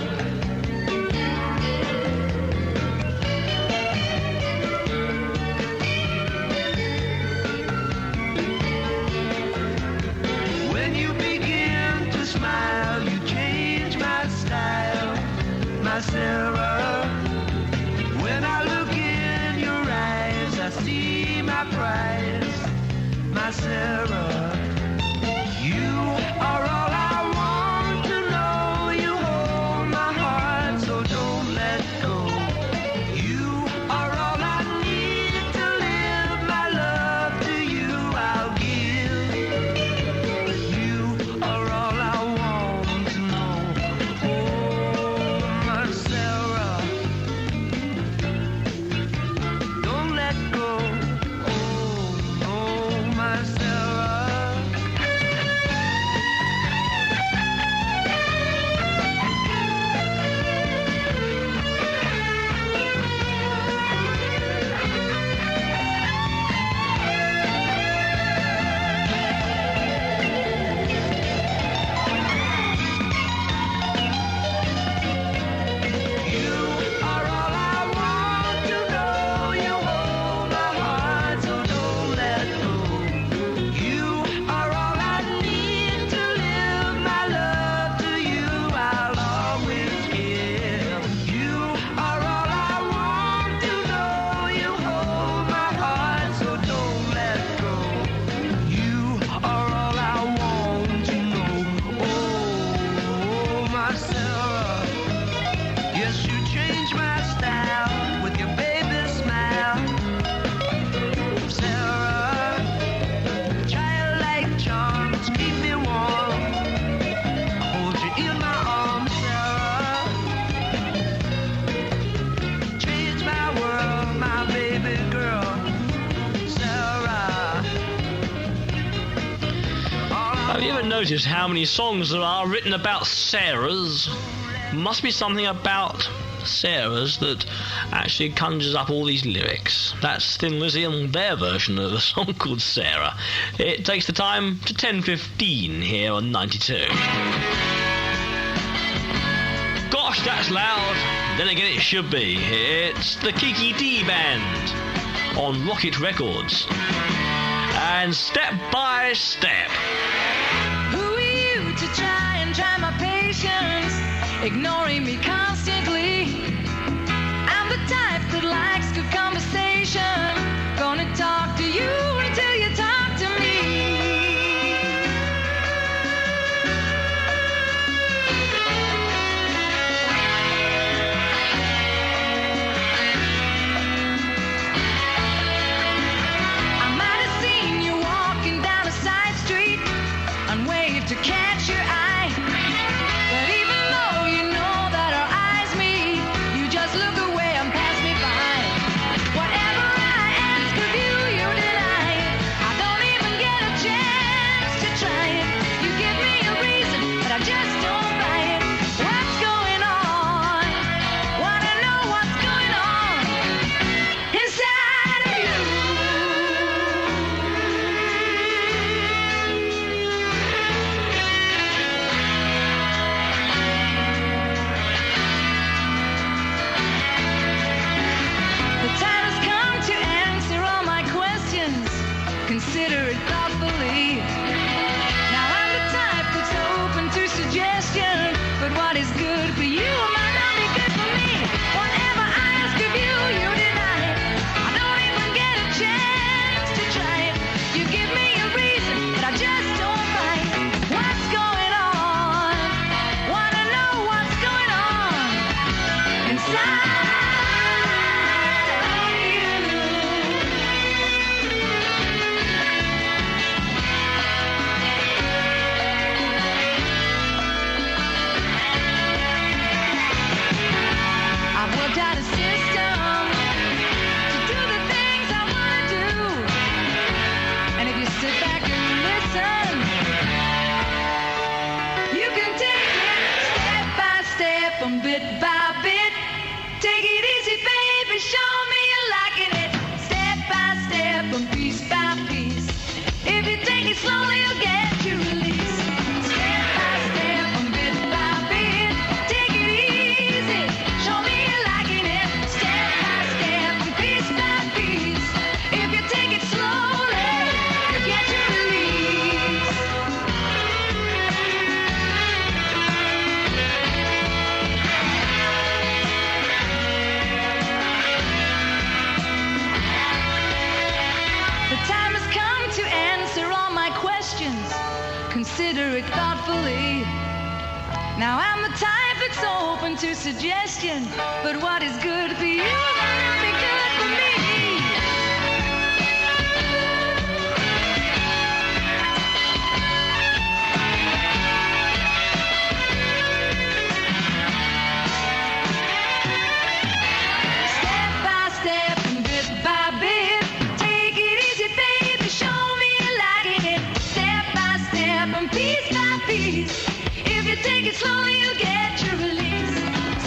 When you begin to smile, you change my style, my Sarah. When I look in your eyes, I see my prize, my Sarah. You are all I want to know. You hold my heart, so don't let go. You are all I need to live. My love to you I'll give. You are all I want to know. Oh, my Sarah, don't let go. Oh, no, my Sarah. Have you ever noticed how many songs there are written about Sarahs? Must be something about Sarahs that actually conjures up all these lyrics. That's Thin Lizzy and their version of a song called Sarah. It takes the time to 10:15 here on 92. Gosh, that's loud. Then again, it should be. It's the Kiki D Band on Rocket Records. And Step by Step. Who are you to try my patience, ignoring me constantly? I'm the type that likes good conversation. Gonna talk to you until you talk to me. I might have seen you walking down a side street and waved to catch your eye. But even though you know that our eyes meet, you just look away and pass me by. Whatever I ask of you, you deny it. I don't even get a chance to try it. You give me a reason, but I just don't buy it. What's going on? Wanna know what's going on inside of you? The time has come to answer all my questions. Consider it thoughtfully. Now I'm the type that's open to suggestion, but what is good for you might not be good for me. Whatever I ask of you, you deny it. I don't even get a chance to try it. You give me a reason, but I just don't buy it. What's going on? Wanna know what's going on inside of you. I've worked out a system to do the things I want to do. And if you sit back and listen, you can take it step by step and bit by bit. Take it easy, baby, show me you're liking it. Step by step and piece by piece. If you take it slowly, you'll get your release. Step by step and bit by bit. Take it easy, show me you're liking it. Step by step and piece by piece. If you take it slowly, you'll get your release. The time has come to answer all my questions. Consider it thoughtfully. Now I'm the type that's open to suggestion, but what is good for you might not be good for me. Step by step and bit by bit. Take it easy, baby, show me you're liking it. Step by step and piece by piece. If you take it slowly, you'll get your release.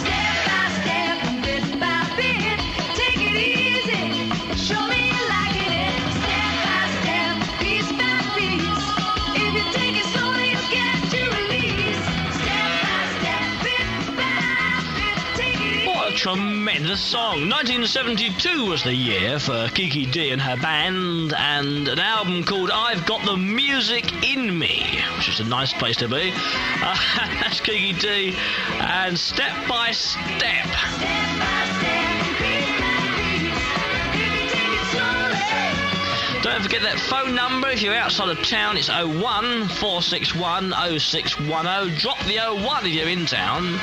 Step by step and bit by bit. Take it easy, show me you're liking it. Step by step, piece by piece. If you take it slowly, you'll get your release. Step by step, bit by bit. Take it easy. What a tremendous song. 1972 was the year for Kiki D and her band, and an album called I've Got the Music in Me, which is a nice place to be. That's Kiki D and Step by Step. Step by step, piece by piece. If you take it slowly. Don't forget that phone number if you're outside of town. It's 01 461 0610. Drop the 01 if you're in town.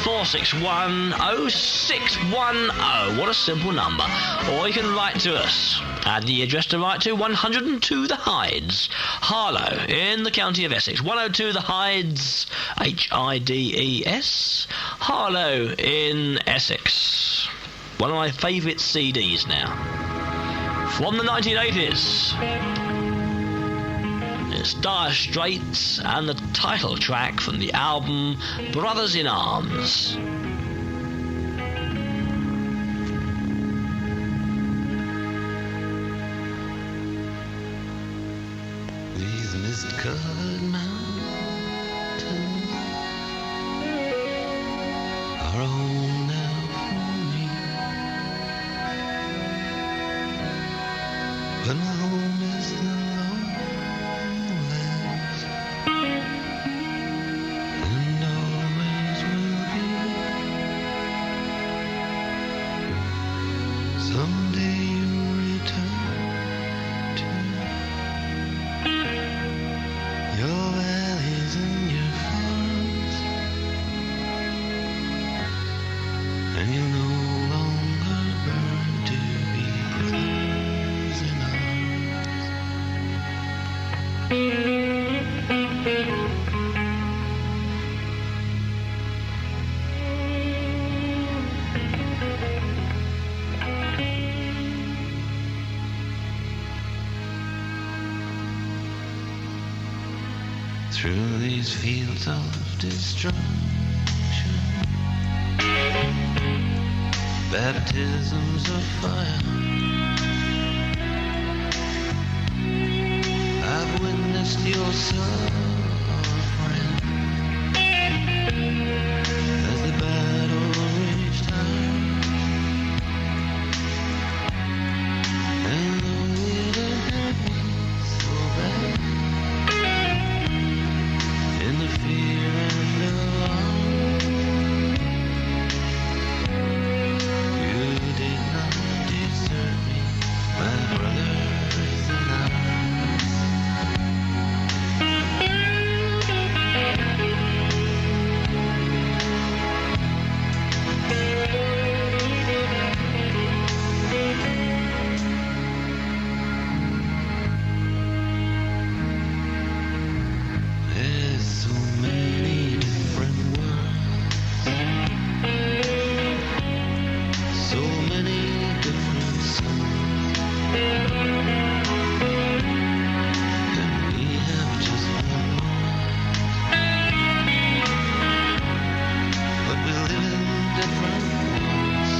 461 0610. What a simple number. Or you can write to us. The address to write to, 102 The Hides, Harlow, in the county of Essex. 102 The Hides, Hides, Harlow in Essex. One of my favourite CDs now. From the 1980s. It's Dire Straits and the title track from the album Brothers in Arms. These mist-covered mountains are home now for me, but my home is the lowlands, and always will be. Someday you'll return to your valleys and your farms, and you'll no longer burn to be brothers in arms. Through these fields of destruction, baptisms of fire, I've witnessed your suffering as the battle raged high, and though it hurt me so bad, in the fear and alarm, you did not desert me, my brothers in arms. There's so many different worlds, so many different songs, and we have just one world, but we live in different worlds.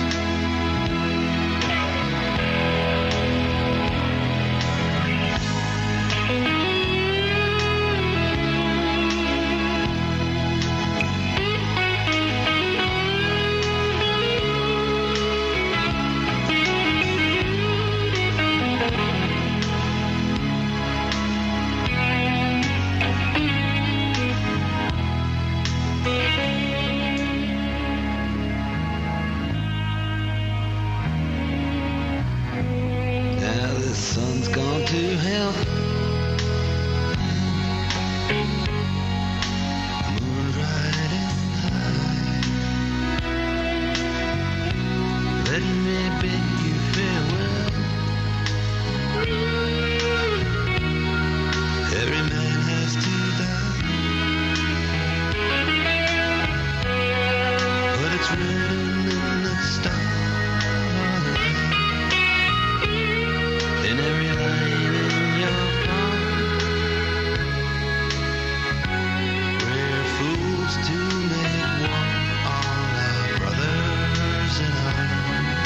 Now the sun's gone to hell, moon's riding high. Let me bid you farewell. Every man has to die, but it's written in the stars, in every line in your palm. We're fools to make one, all our brothers in arms.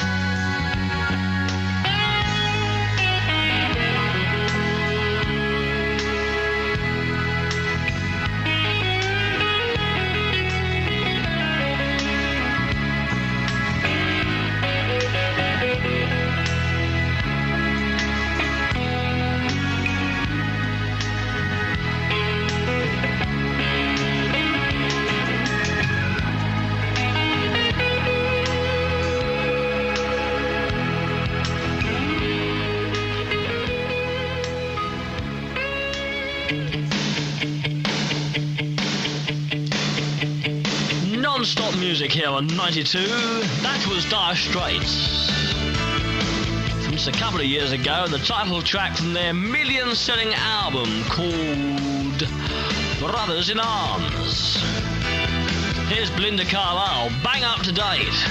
Non-stop music here on 92. That was Dire Straits. From just a couple of years ago, the title track from their million-selling album called Brothers in Arms. Here's Belinda Carlisle, bang up to date,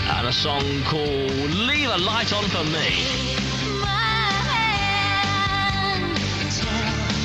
and a song called Leave a Light On For Me. My hand, tell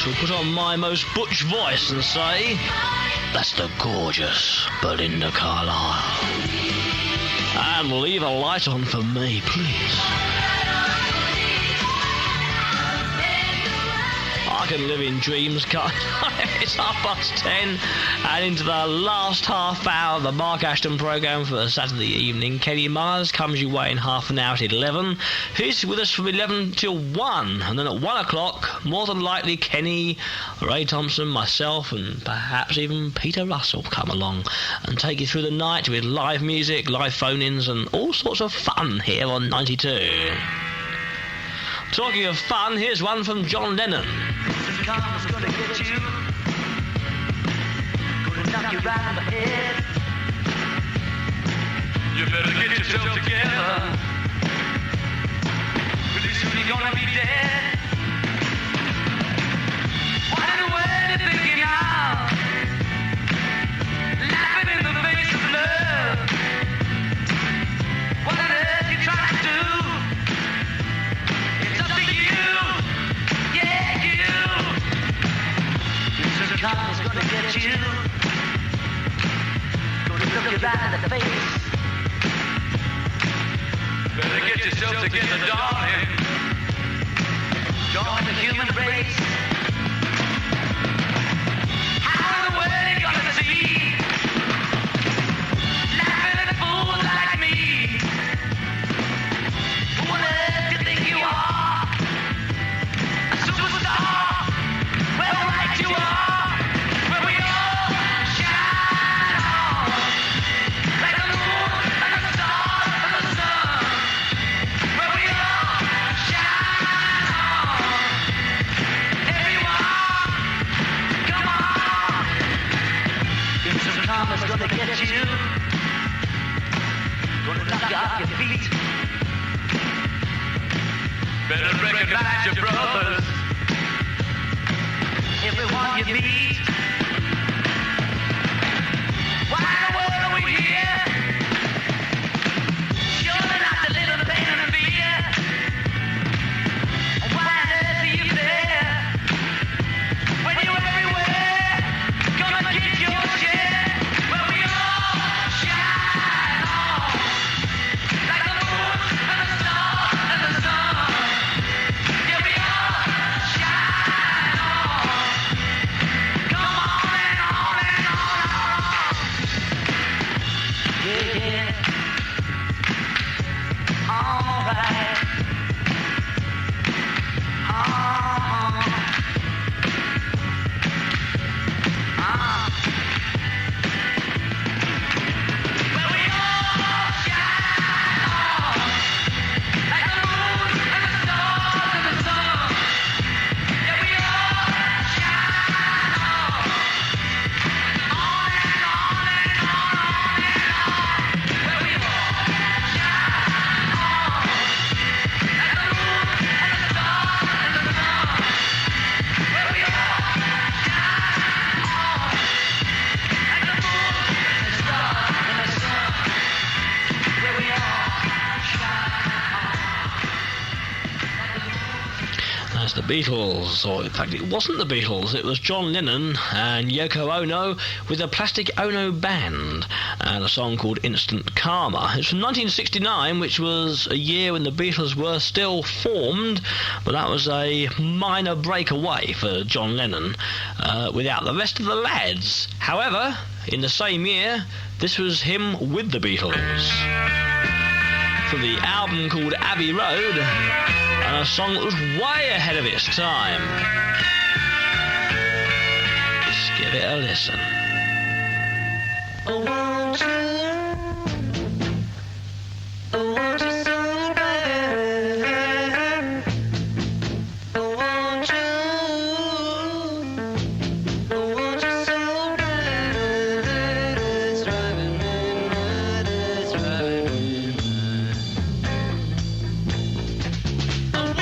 shall put on my most butch voice and say, that's the gorgeous Belinda Carlisle. And leave a light on for me, please. I can live in dreams, can't I? It's 10:30 and into the last half hour of the Mark Ashton programme for Saturday evening. Kenny Myers comes your way in half an hour at 11. He's with us from 11 till 1. And then at 1 o'clock, more than likely, Kenny, Ray Thompson, myself, and perhaps even Peter Russell come along and take you through the night with live music, live phone-ins, and all sorts of fun here on 92. Talking of fun, here's one from John Lennon. Karma's gonna get you. Gonna knock you right on the head. You better get yourself together. Pretty soon you're gonna be dead. What in the world you thinking of? Laughing in the face of love. What on earth you trying to do? It's up to you. Yeah, you. Karma's gonna get you. Gonna look you right in the face. Better get yourself together, darling. Join the human race. How in the world you gonna see? Laughing at fools like me. Who on earth do you think you are? A superstar? Well, right you are. Karma's gonna get you. Gonna knock you off your feet. Better recognize your brothers. Everyone you meet. Why in the world are we here? Surely not to live in pain and fear. Why on earth are you there? When you're everywhere, gonna get your share. The Beatles, or in fact it wasn't the Beatles, it was John Lennon and Yoko Ono with the Plastic Ono Band and a song called Instant Karma. It's from 1969, which was a year when the Beatles were still formed, but that was a minor breakaway for John Lennon without the rest of the lads. However, in the same year, this was him with the Beatles. From the album called Abbey Road, and a song that was way ahead of its time. Let's give it a listen. Oh, won't you? Oh, won't you so bad? Oh, won't you? Oh, won't you so bad? It's driving me mad, it's driving me mad. Oh,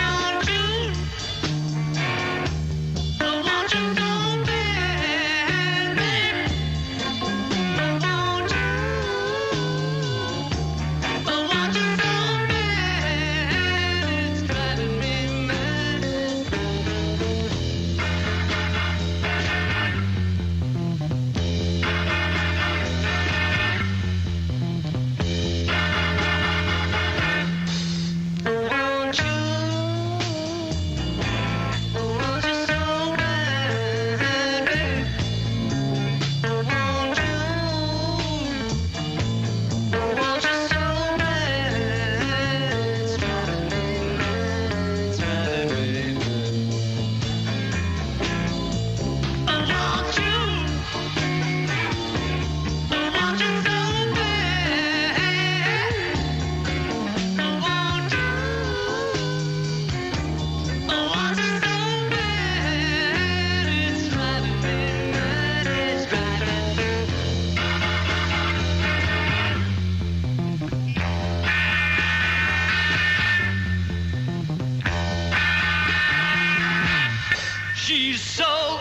She's so.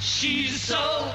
She's so.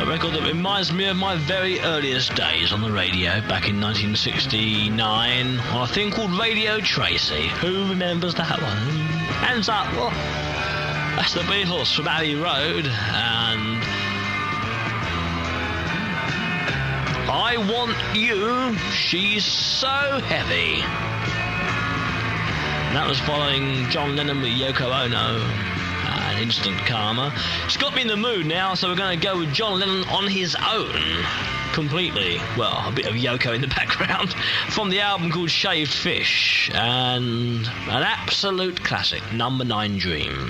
Record that reminds me of my very earliest days on the radio back in 1969 on a thing called Radio Tracy. Who remembers that one? Hands up. Well, that's the Beatles from Abbey Road, and I Want You, She's So Heavy. And that was following John Lennon with Yoko Ono. Instant Karma. It's got me in the mood now, so we're going to go with John Lennon on his own. Completely. Well, a bit of Yoko in the background. From the album called Shaved Fish. And an absolute classic, Number 9 Dream.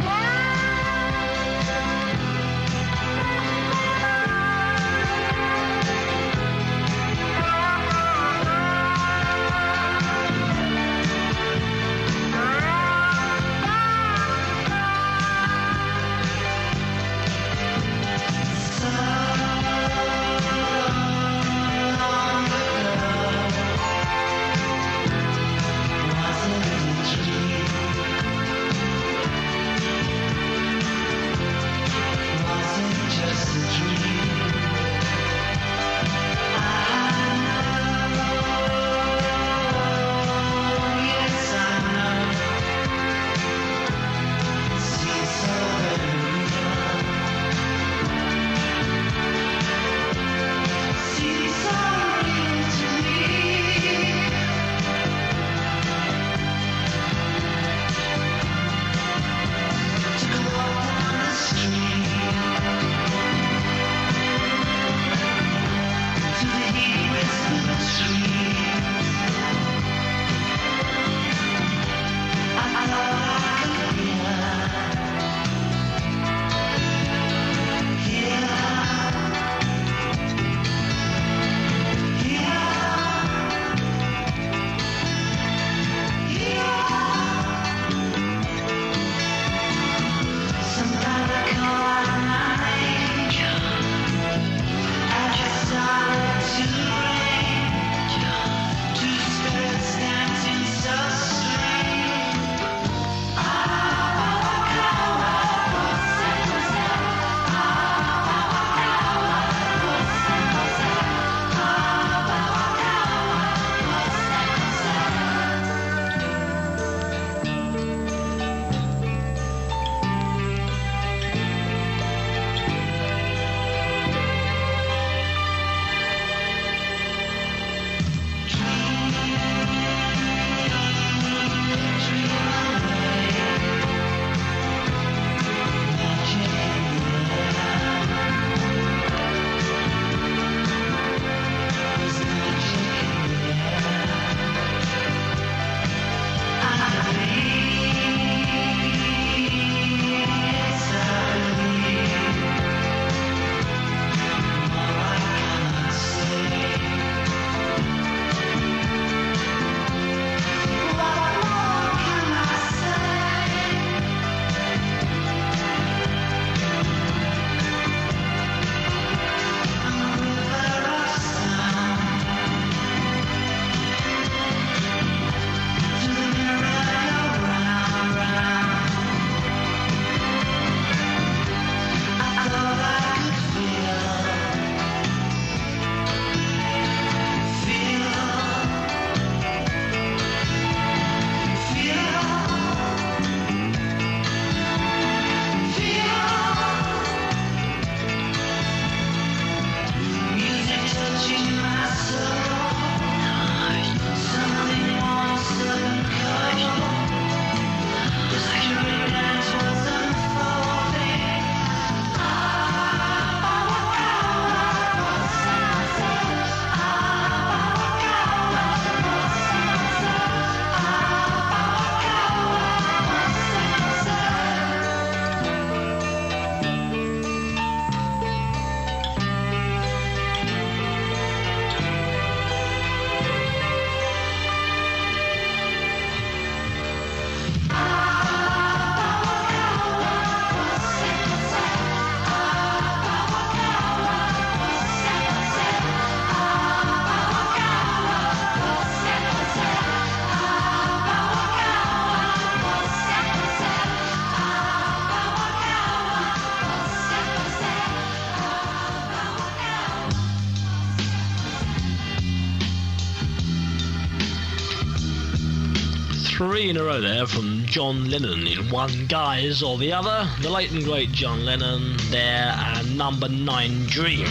3 in a row there from John Lennon in one guise or the other. The late and great John Lennon there, and number 9, Dream.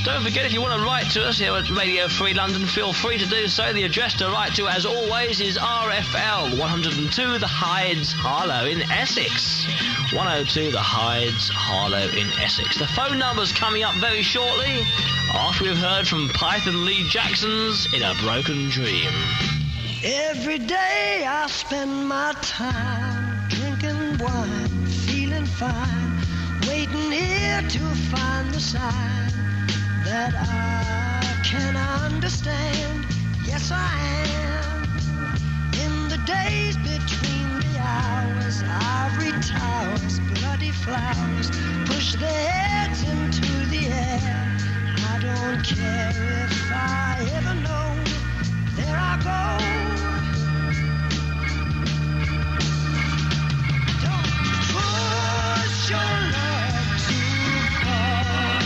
Don't forget, if you want to write to us here at Radio Free London, feel free to do so. The address to write to, as always, is RFL 102 The Hides, Harlow in Essex. 102 The Hides, Harlow in Essex. The phone number's coming up very shortly, after we've heard from Python Lee Jackson's In a Broken Dream. Every day I spend my time drinking wine, feeling fine, waiting here to find the sign that I can understand. Yes, I am. In the days between the hours, ivory towers, bloody flowers push their heads into the air. I don't care if I ever know. There I go. Don't push your love too far.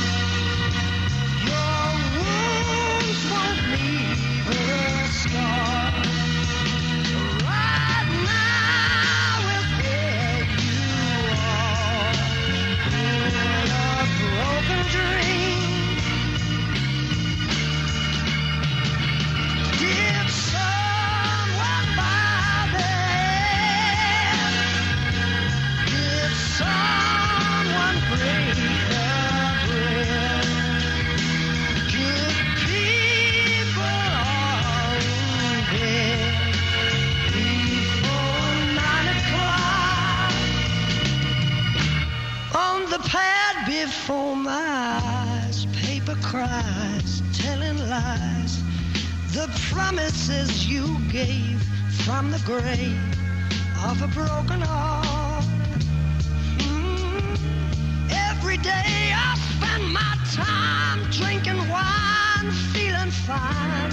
Your wounds won't leave a scar. Right now is where you are, in a broken dream. Did someone bother? Did someone break the bread? Good people are in bed before 9 o'clock. On the pad before my eyes, paper cries, telling lies. The promises you gave from the grave of a broken heart. Every day I spend my time drinking wine, feeling fine,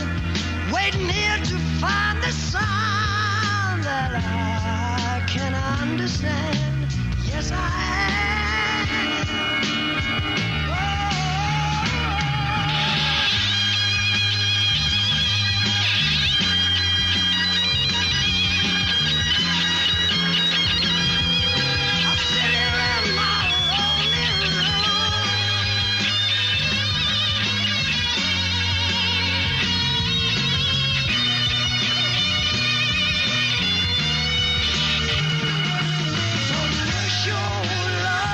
waiting here to find the sign that I can understand. Yes, I am. I'm sitting in my lonely room. Don't push your love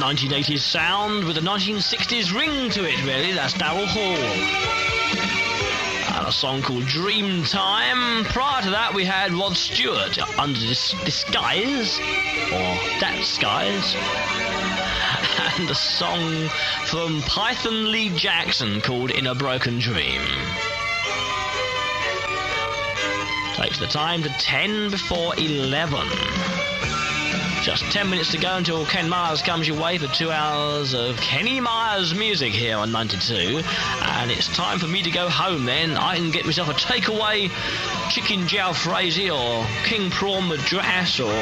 1980s sound with a 1960s ring to it, really. That's Daryl Hall. And a song called Dreamtime. Prior to that, we had Rod Stewart, Under Disguise, or That Skies. And a song from Python Lee Jackson called In a Broken Dream. Takes the time to 10 before 11. Just 10 minutes to go until Ken Myers comes your way for 2 hours of Kenny Myers music here on 92. And it's time for me to go home then. I can get myself a takeaway chicken jalfrezi or king prawn madras or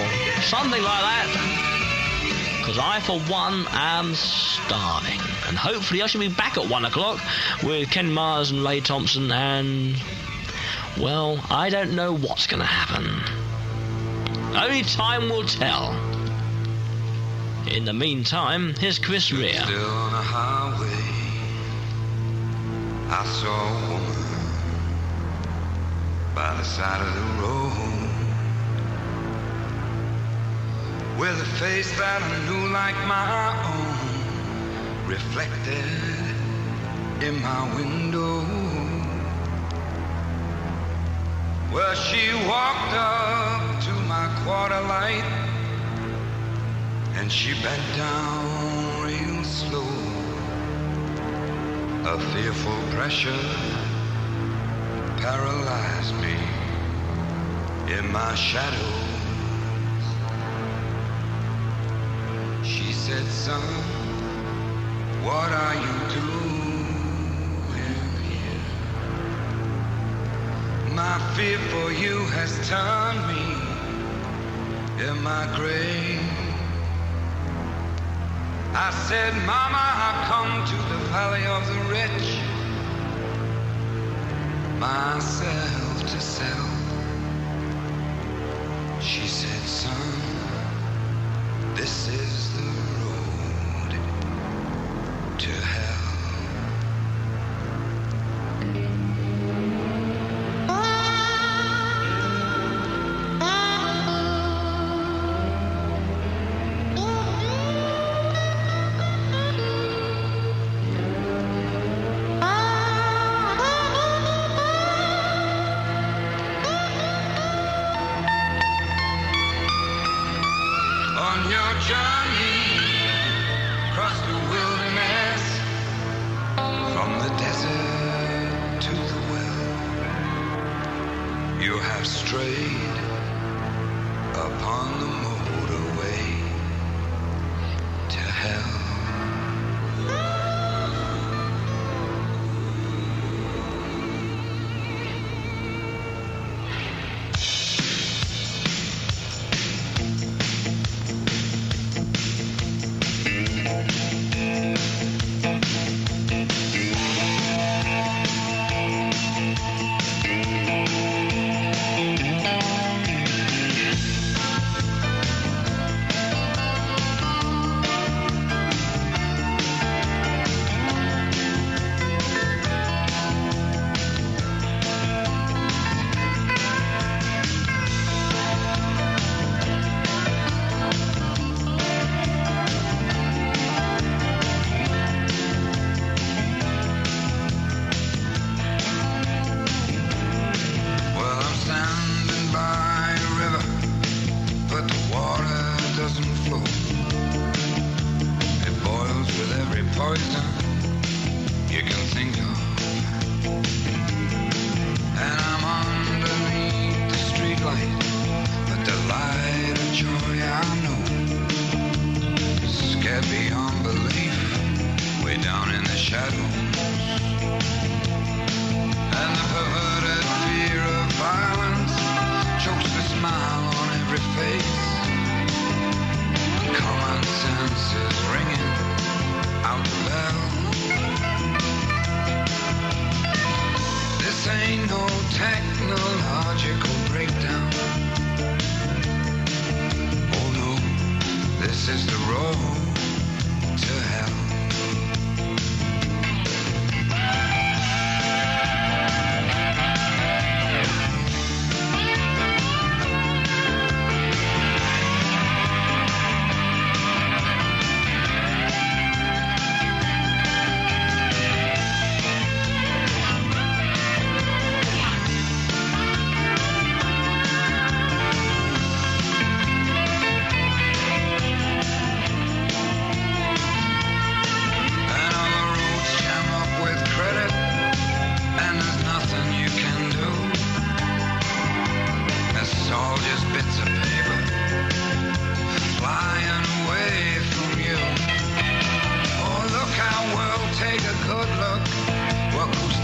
something like that. Because I, for one, am starving. And hopefully I shall be back at 1 o'clock with Ken Myers and Ray Thompson and... well, I don't know what's going to happen. Only time will tell. In the meantime, here's Chris Rea. Still on the highway, I saw a woman by the side of the road with a face that I knew like my own, reflected in my window. Well, she walked up to my quarter light and she bent down real slow. A fearful pressure paralyzed me in my shadows. She said, son, what are you doing here? My fear for you has turned me in my grave. I said, Mama, I come to the valley of the rich, myself to sell. She said, son, this is the road to hell.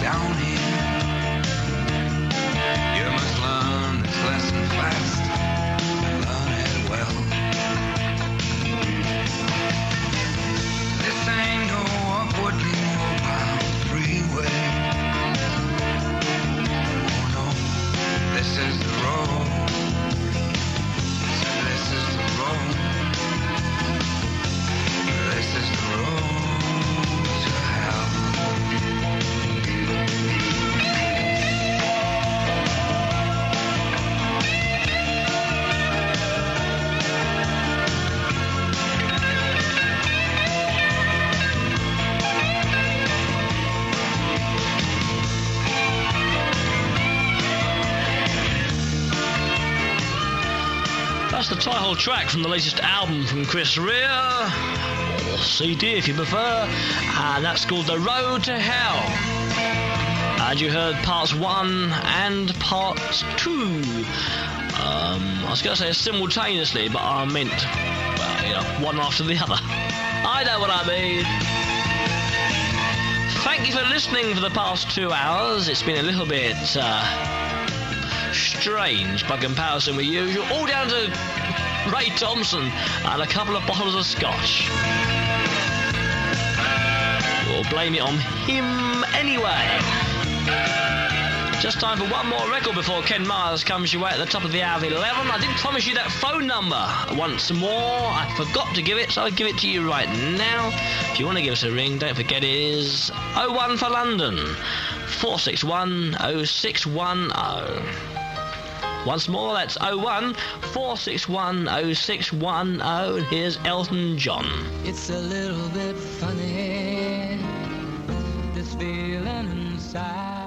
down here. You must learn this lesson fast, learn it well. This ain't no upwardly mobile freeway. Oh no, this is the road. So this is the road. This is the road to hell. That's the title track from the latest album from Chris Rea, or CD if you prefer, and that's called The Road to Hell. And you heard parts 1 and part 2. I was going to say simultaneously, but I meant, well, you know, one after the other. I know what I mean. Thank you for listening for the past 2 hours. It's been a little bit strange by comparison with usual, all down to Ray Thompson and a couple of bottles of scotch. We'll blame it on him anyway. Just time for one more record before Ken Myers comes your way at the top of the hour of 11. I did promise you that phone number once more. I forgot to give it, so I'll give it to you right now. If you want to give us a ring, don't forget it is 01 for London, 461 0610. Once more, that's 01 461 0610. And here's Elton John. It's a little bit funny, this feeling inside.